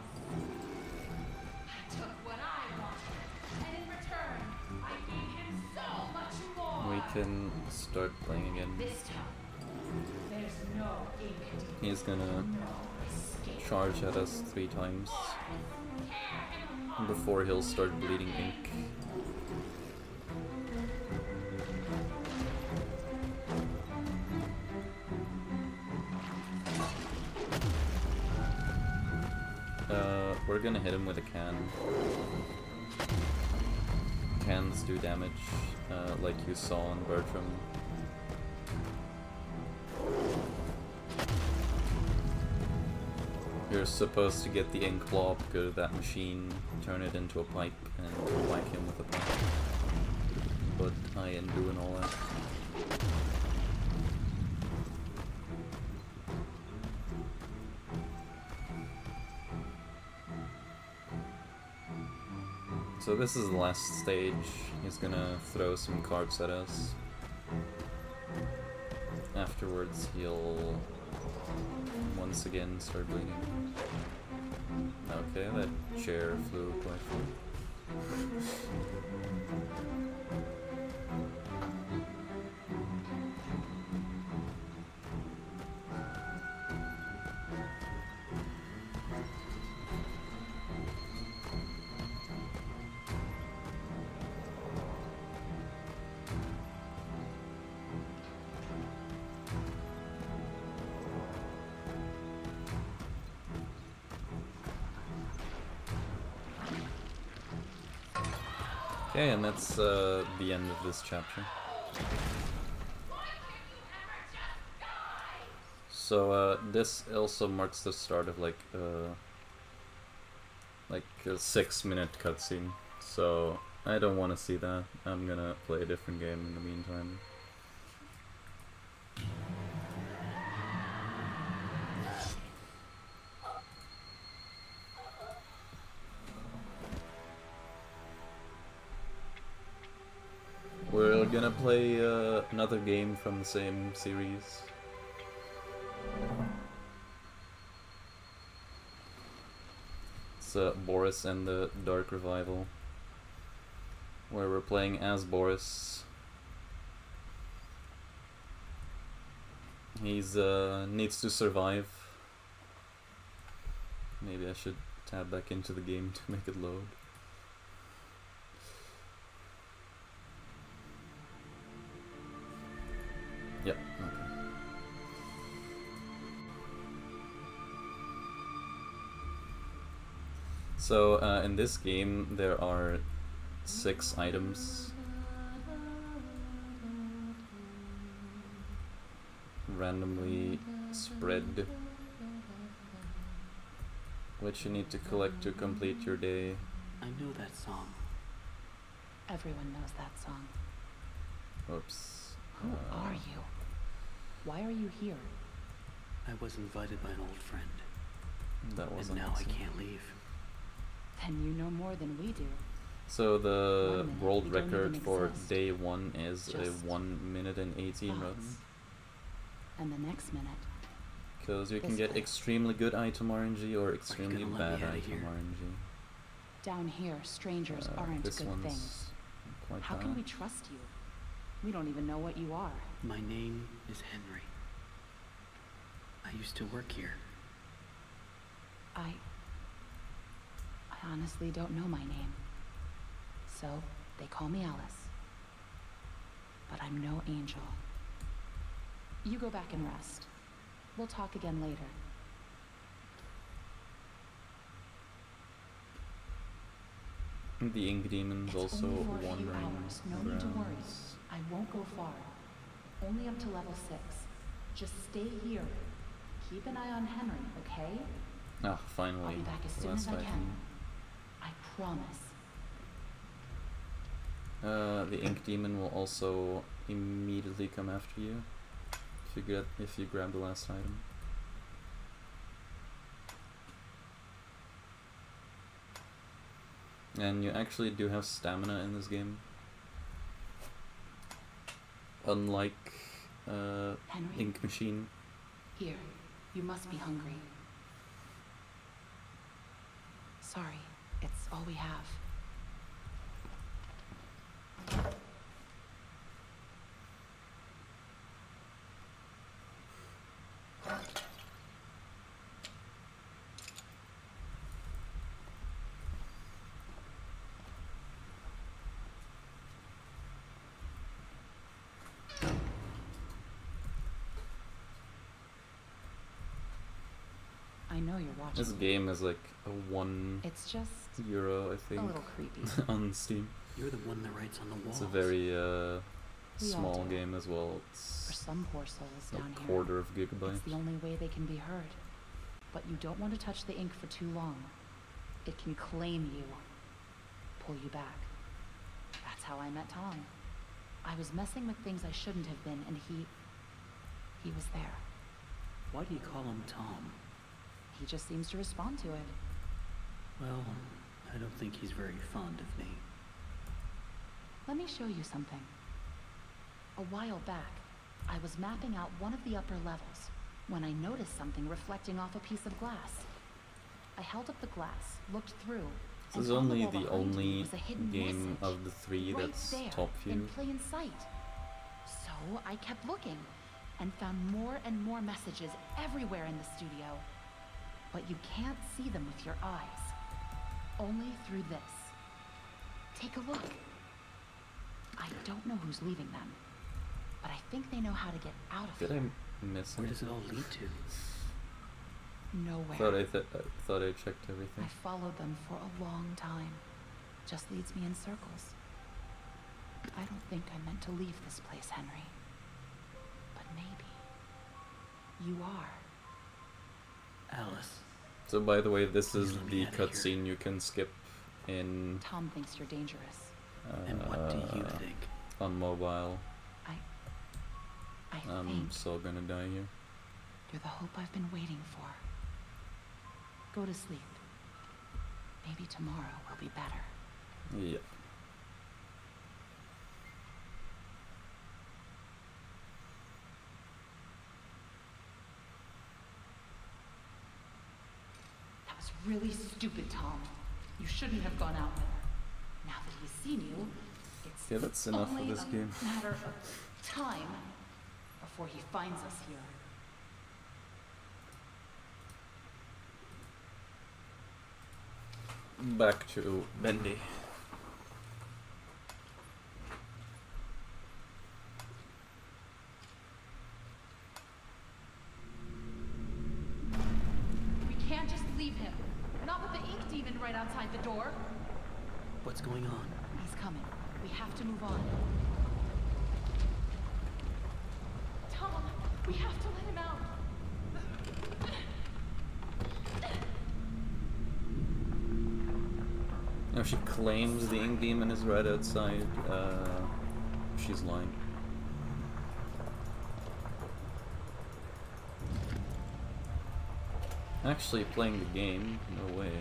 I took what I wanted, and in return, I gave him so much more. We can start playing again. This time, there's no ink. He's gonna No escape. charge at us 3 times Tear him apart. before he'll start bleeding ink. We're gonna hit him with a can. Cans do damage, like you saw on Bertram. You're supposed to get the ink blob, go to that machine, turn it into a pipe, and whack him with a pipe. But I ain't doing all that. So this is the last stage. He's gonna throw some cards at us. Afterwards he'll once again start bleeding. Okay, that chair flew quite far. Okay, and that's the end of this chapter. So this also marks the start of like a 6-minute cutscene. So I don't want to see that. I'm gonna play a different game in the meantime. We're gonna play another game from the same series. It's Boris and the Dark Revival, where we're playing as Boris. He's needs to survive. Maybe I should tab back into the game to make it load. Yep, okay. So, in this game, there are 6 items. Randomly spread which you need to collect to complete your day. I know that song. Everyone knows that song. Whoops. Who are you? Why are you here? I was invited by an old friend, That and wasn't now I it. can't leave. Then you know more than we do. So the 1 minute, world we don't record even for exist. day 1 is a Just 1 minute and 18 run. Thoughts. And the next minute, Because you can This get way. extremely good item RNG or extremely gonna let bad me outta item here? RNG. down here, strangers aren't This good one's things. quite How bad. can we trust you? We don't even know what you are. My name is Henry. I used to work here. I honestly don't know my name. So, they call me Alice. But I'm no angel. You go back and rest. We'll talk again later. The ink demon's It's also only for a few wandering hours. No need to worry. around. I won't go far. Only up to level 6. Just stay here. Keep an eye on Henry, okay? Ah, finally. I'll be back as the soon as last I item. can. I promise. The ink demon will also immediately come after you if you grab the last item. And you actually do have stamina in this game. Unlike Henry, Ink Machine. here. You must be hungry. Sorry, it's all we have. I know you're watching. This game is like a €1, It's just I a think, little creepy. on Steam. You're the one that writes on the walls. It's a very We all small do. game as well. For It's some poor souls a down here, quarter of gigabyte. it's the only way they can be heard. But you don't want to touch the ink for too long. It can claim you, pull you back. That's how I met Tom. I was messing with things I shouldn't have been, and he was there. Why do you call him Tom? He just seems to respond to it. Well, I don't think he's very fond of me. Let me show you something. A while back, I was mapping out one of the upper levels when I noticed something reflecting off a piece of glass. I held up the glass, looked through, This and is on only wall the behind me only was a hidden game message, of the 3 right that's there, top in view. plain sight. So I kept looking and found more and more messages everywhere in the studio. But you can't see them with your eyes. Only through this. Take a look. I don't know who's leaving them, but I think they know how to get out of Did here. I miss Where it? does it all lead to? Nowhere. Thought I checked everything. I followed them for a long time. Just leads me in circles. I don't think I meant to leave this place, Henry. But maybe you are. Alice. So by the way, this is Let me the outta here. cutscene you can skip in Tom thinks you're dangerous. And what do you think? on mobile. I I'm think still gonna die here. you're the hope I've been waiting for. Go to sleep. Maybe tomorrow will be better. Yep. That was really stupid, Tom. You shouldn't have gone out there. Now that he's seen you, it's Yeah, that's enough only of this a game. matter of time before he finds us here. Back to Bendy. We can't just leave him. Not with the ink demon right outside the door. What's going on? He's coming. We have to move on. Tom, we have to let him out. No, she claims the ink demon is right outside. She's lying. Actually playing the game, no way.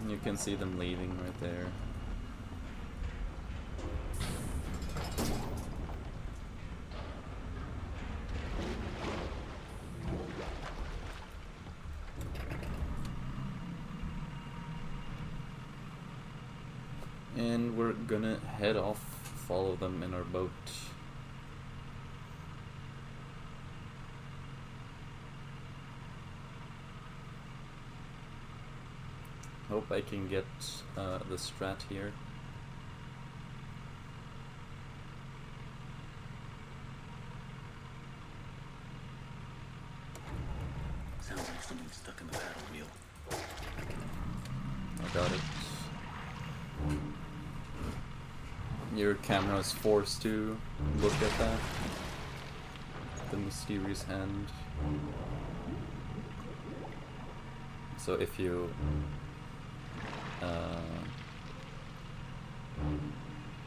You can see them leaving right there. And we're gonna head off, follow them in our boat. Hope I can get the strat here. Sounds like something's stuck in the paddle wheel. I got it. Your camera is forced to look at that. The mysterious hand. So if you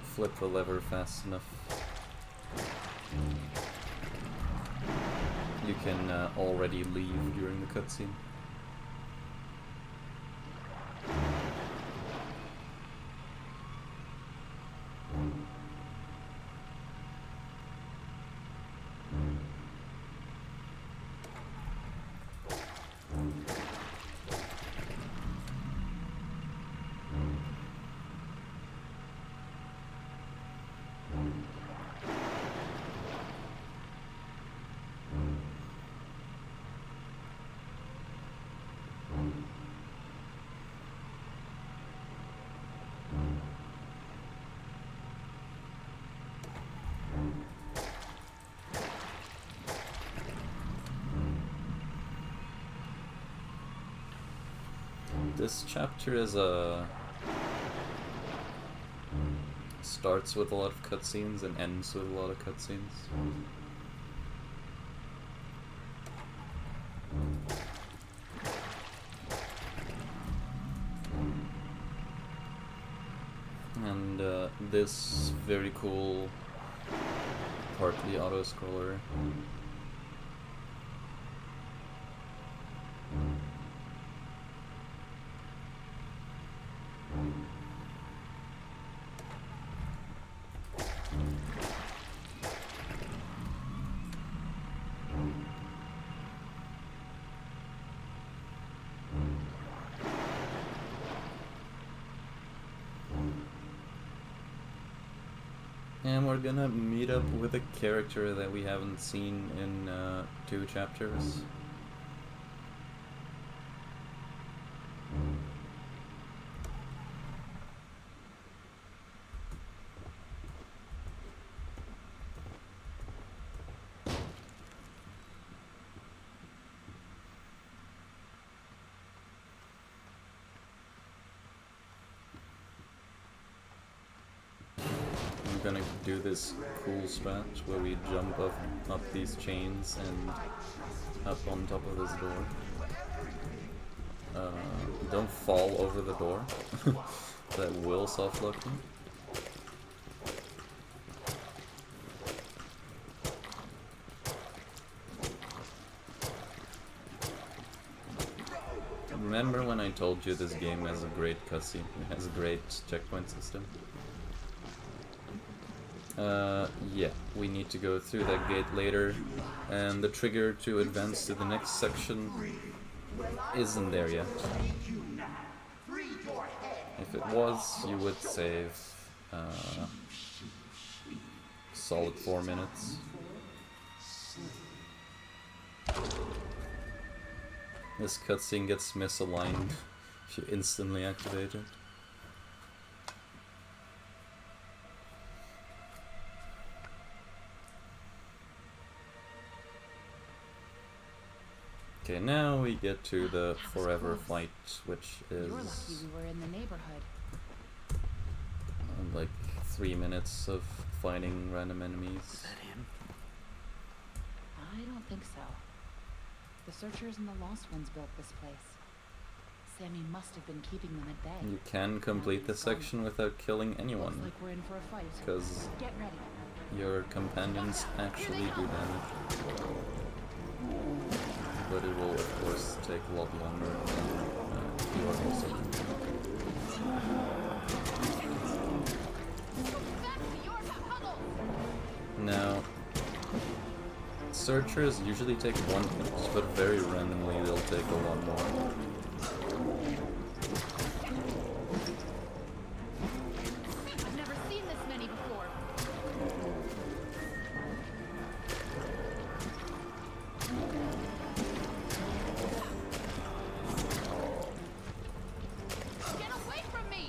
flip the lever fast enough, you can already leave during the cutscene. This chapter is starts with a lot of cutscenes and ends with a lot of cutscenes. And this very cool, partly auto-scroller. And we're gonna meet up with a character that we haven't seen in 2 chapters. I'm gonna do this cool strat where we jump up these chains and up on top of this door. Don't fall over the door. That will soft-lock me. Remember when I told you this game has a great cutscene? It has a great checkpoint system? Yeah, we need to go through that gate later, and the trigger to advance to the next section isn't there yet. If it was, you would save solid 4 minutes. This cutscene gets misaligned She instantly activated. Okay, now we get to the forever fight, which is You're lucky we were in the neighborhood. like 3 minutes of fighting random enemies. Is that him? I don't think so. The Searchers and the Lost Ones built this place. Sammy must have been keeping them at bay. You can complete this section without killing Looks anyone, like we're in for a fight. because Get ready. your companions actually do damage. But it will, of course, take a lot longer than your whole section. Back to your huddle! Now, Searchers usually take 1 hit, but very randomly they'll take a lot more. I've never seen this many before. Get away from me!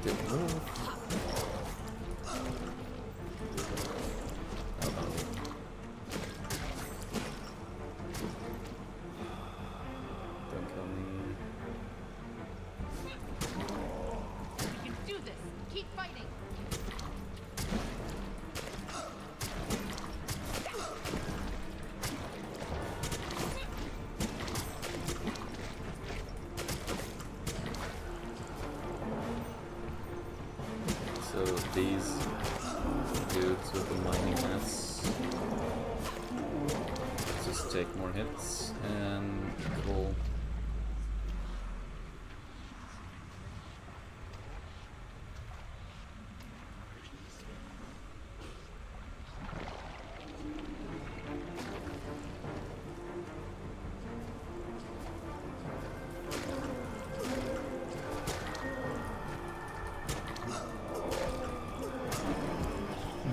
Good move. Don't kill me. You can do this. Keep fighting. So these dudes with the mining hats just take more hits and cool.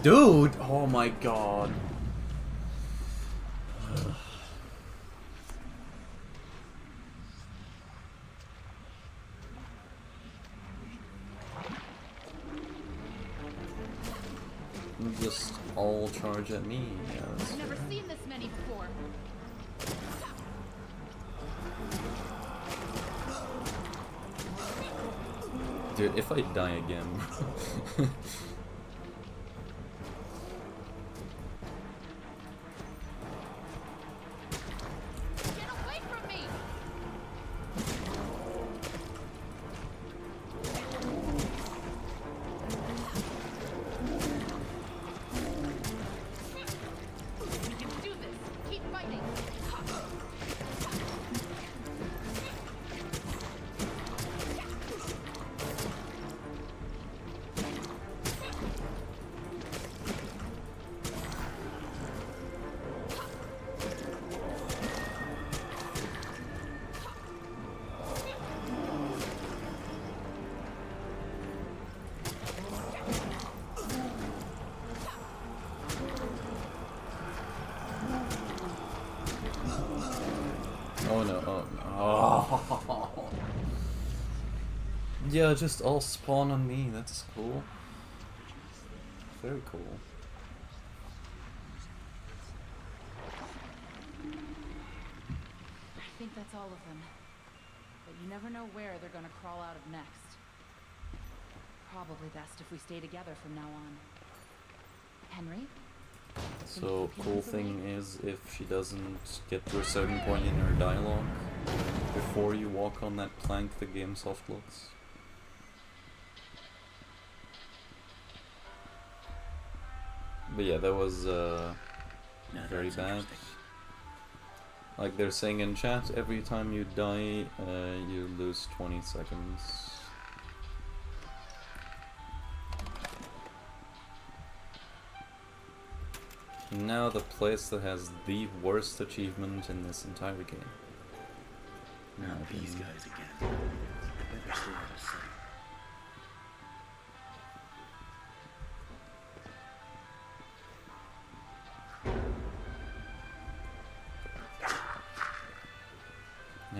Dude! Oh my god. Just all charge at me. Yeah, that's I've never fair. seen this many before. Dude, if I die again. Get away from me! You can do this. Keep fighting. Oh no, oh no. Oh. Yeah, just all spawn on me, that's cool. Very cool. I think that's all of them. But you never know where they're gonna crawl out of next. Probably best if we stay together from now on. Henry? So, cool thing is, if she doesn't get to a certain point in her dialogue, before you walk on that plank, the game soft locks. But yeah, that was Now very that's bad. interesting. Like they're saying in chat, every time you die, you lose 20 seconds. Now the place that has the worst achievement in this entire game. In my Now these opinion. guys again. I better stay out of sight.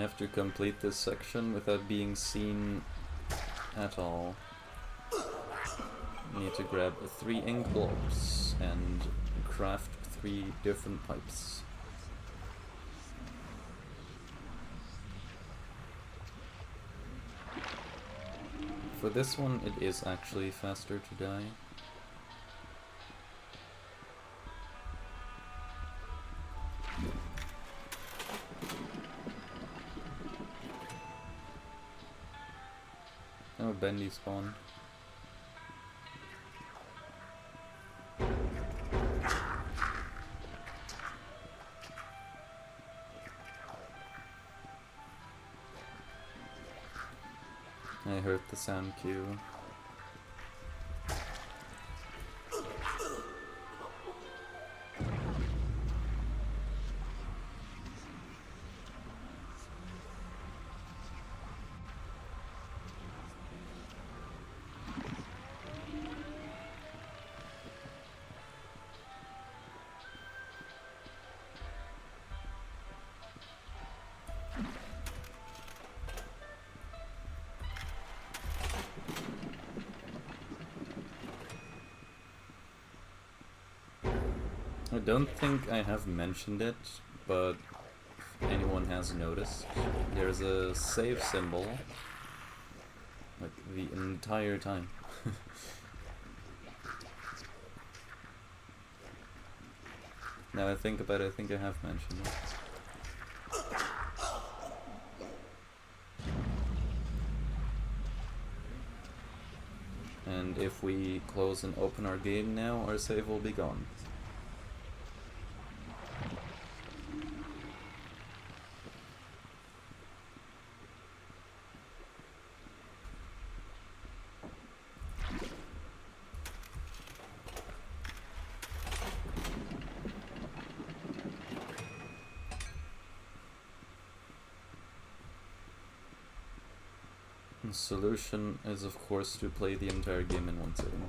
have to complete this section without being seen at all. Need to grab 3 ink blobs and craft 3 different pipes. For this one, it is actually faster to die. Oh, Bendy spawned. I heard the sound cue. I don't think I have mentioned it, but if anyone has noticed, there's a save symbol like the entire time. Now I think about it, I think I have mentioned it. And if we close and open our game now, our save will be gone. The solution is, of course, to play the entire game in one sitting.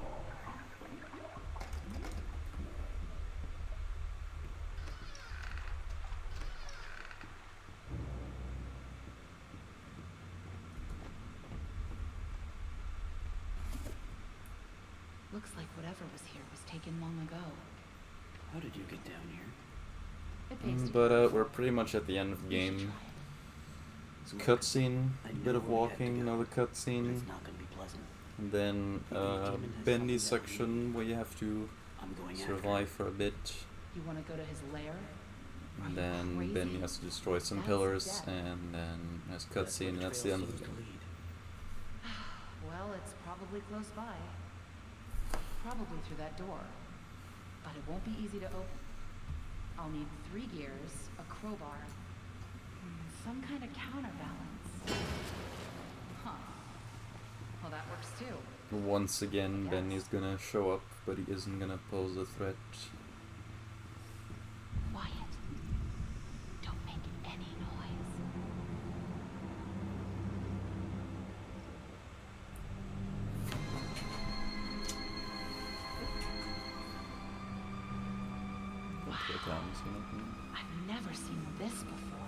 Looks like whatever was here was taken long ago. How did you get down here? It pays to But we're pretty much at the end of the You should game. try it. Cutscene, I bit know of where we have to walking, go, another but cutscene, it's not gonna be pleasant. and then Bendy section where you have to I'm going survive for a bit, You want to go to his lair? Are and you then crazy? Bendy has to destroy some That's pillars, death. and then there's That's where cutscene, and that's the trail end of seems the to game. lead. Well, it's probably close by. Probably through that door. But it won't be easy to open. I'll need 3 gears, a crowbar, some kind of counterbalance. Huh. Well, that works too. Once again, Yes. Bendy's gonna show up, but he isn't gonna pose a threat. Quiet. Don't make any noise. I've never seen this before.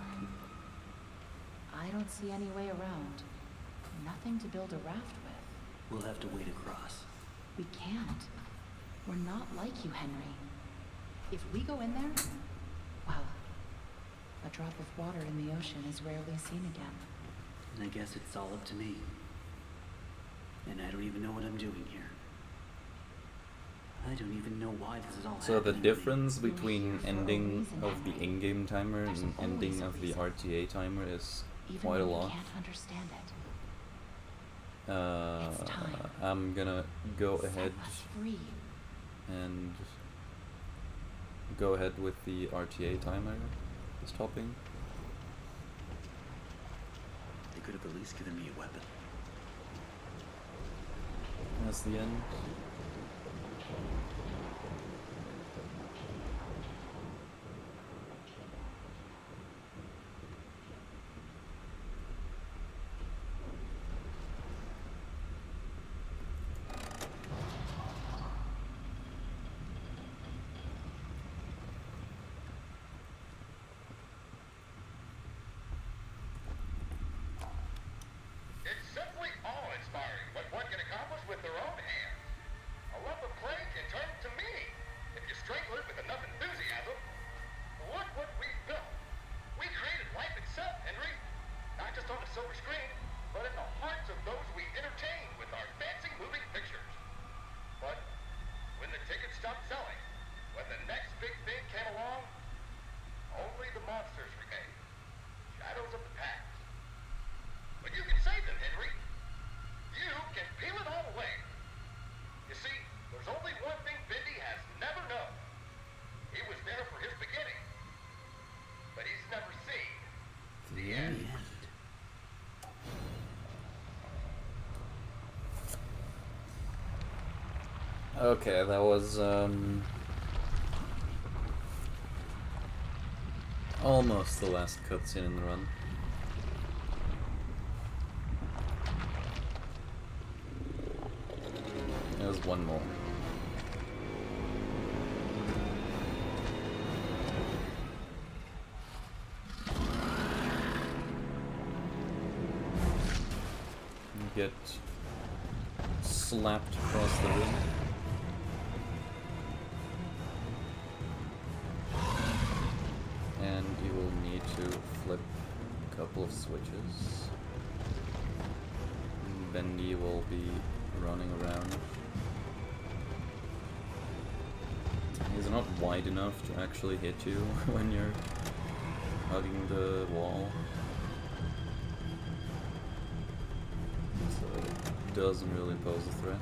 I don't see any way around. Nothing to build a raft with. We'll have to wade across. We can't. We're not like you, Henry. If we go in there, well, a drop of water in the ocean is rarely seen again. And I guess it's all up to me. And I don't even know what I'm doing here. I don't even know why this is all So the happening to me. difference You're between here for a ending reason, of the Henry. in-game timer There's and ending always a of the reason. RTA timer is Even quite a when lot. we can't understand it. Uh, It's time. I'm gonna go Set ahead us free. and go ahead with the RTA timer stopping. They could have at least given me a weapon. That's the end. strangler with enough enthusiasm. Look what we've built. We created life itself, Henry. Not just on a silver screen, but in the hearts of those we entertain with our fancy moving pictures. But when the tickets stopped selling, when the next big thing came along, only the monsters remained. Shadows of the past. But you can save them, Henry. You can peel it all away. You see, there's only one thing Bendy has never known. He was there for his beginning, but he's never seen the end. Okay, that was almost the last cutscene in the run. There's one more. You get slapped across the room. And you will need to flip a couple of switches. Bendy will be running around. He's not wide enough to actually hit you when you're hugging the wall. So it doesn't really pose a threat.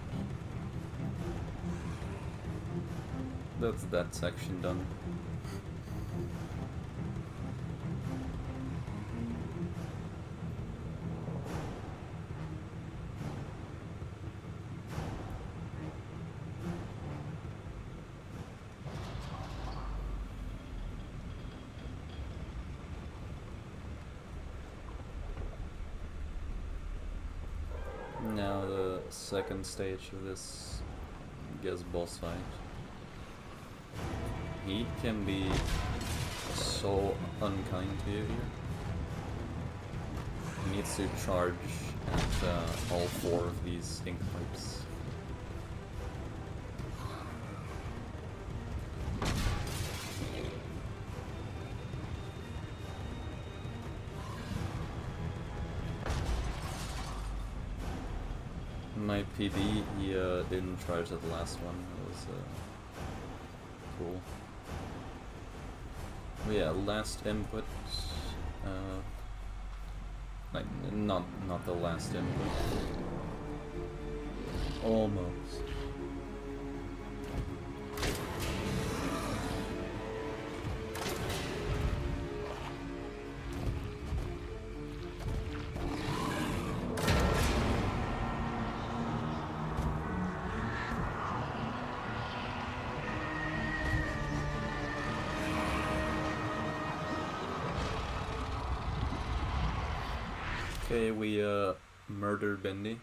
That's that section done. Now the second stage of this, I guess, boss fight. He can be so unkind to you here. He needs to charge at all four of these ink pipes. My PB, he didn't charge at the last one. It was cool. But yeah, last input. Like not the last input. Almost. Okay, we murder Bendy.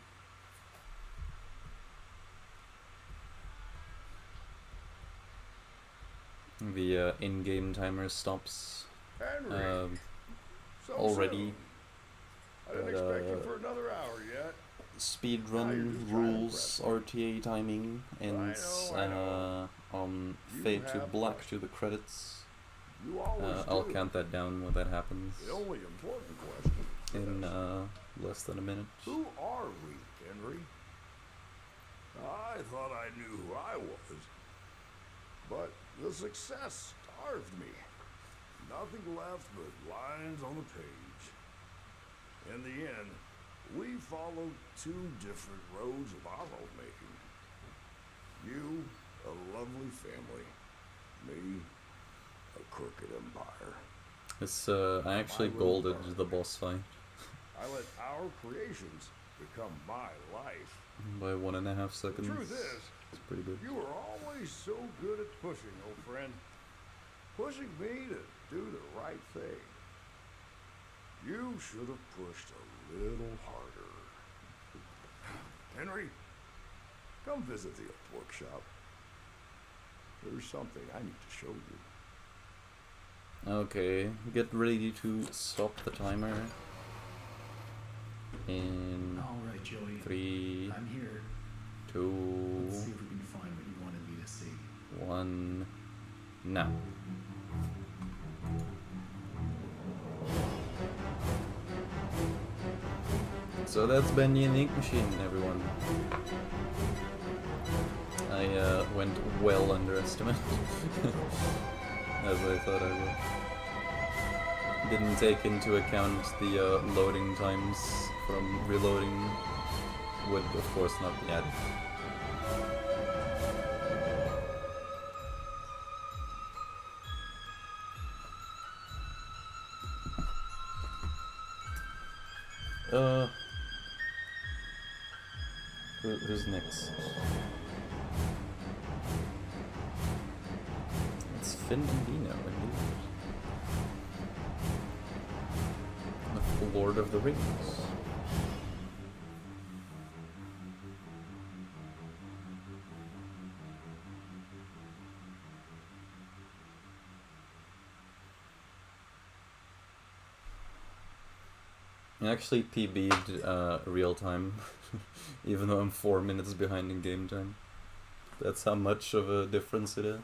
The in-game timer stops Henry, so already. soon. I didn't expect you for another hour yet. Speedrun rules RTA timing ends I know. on You fade to have black questions. to the credits. You always I'll do. count that down when that happens The only important question in is, less than a minute. who are we, Henry? I thought I knew who I was, but the success starved me. Nothing left but lines on the page. In the end, we followed two different roads of our own making. You, a lovely family. Me, a crooked empire. It's I actually golded the boss fight I let our creations become my life. by 1.5 seconds. The truth is, It's pretty good. you were always so good at pushing, old friend. Pushing me to do the right thing. You should have pushed a little harder. Henry, come visit the workshop. There's something I need to show you. Okay, get ready to stop the timer. In Alright, Joey. 3, I'm here. 2, Let's see if we can find what you wanted me to see. 1. now. So that's Bendy and the Ink Machine, everyone. I went well underestimate, as I thought I would. Didn't take into account the loading times from reloading would of course not be added. Who's next? It's Finn and Dino, indeed. The Lord of the Rings. I actually PB'd real time, even though I'm 4 minutes behind in game time. That's how much of a difference it is.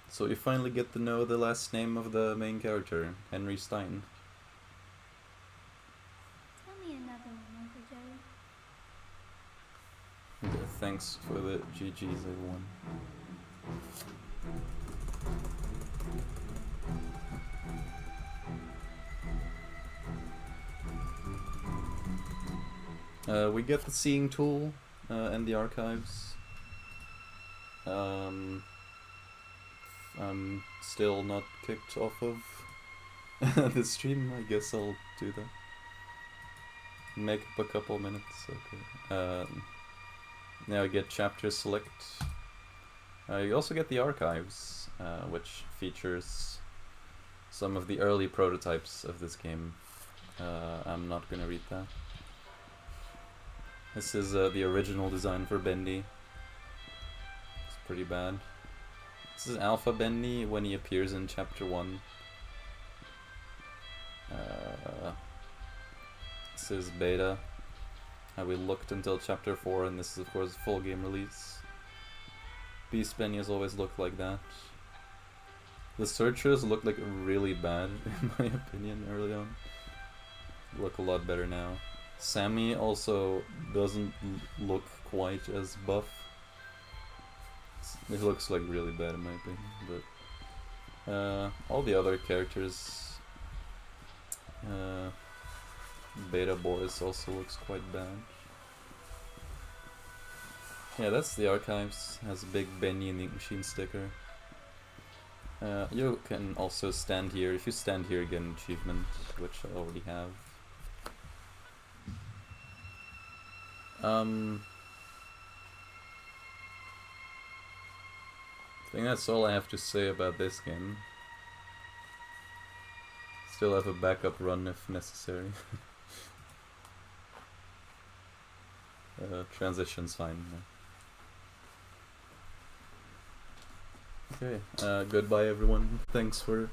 So you finally get to know the last name of the main character, Henry Stein. Tell me another one, Uncle Joey. Thanks for the GGs, everyone. We get the seeing tool and the archives. I'm still not kicked off of the stream. I guess I'll do that. Make up a couple minutes. Okay. Now I get chapter select. You also get the archives, which features some of the early prototypes of this game. I'm not gonna read that. This is the original design for Bendy. It's pretty bad. This is Alpha Bendy when he appears in Chapter 1. This is Beta, how we looked until Chapter 4, and this is of course full game release. Beast Bendy has always looked like that. The Searchers look like really bad, in my opinion, early on. Look a lot better now. Sammy also doesn't look quite as buff. It looks like really bad in my opinion, but all the other characters, Beta Boris also looks quite bad. Yeah, that's the archives. Has a big Bendy and the Ink Machine sticker. You can also stand here. If you stand here, get an achievement, which I already have. I think that's all I have to say about this game. Still have a backup run if necessary. Transition's fine. Okay, goodbye everyone. Thanks for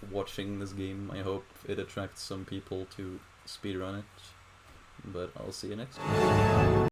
watching this game. I hope it attracts some people to speedrun it. But I'll see you next time.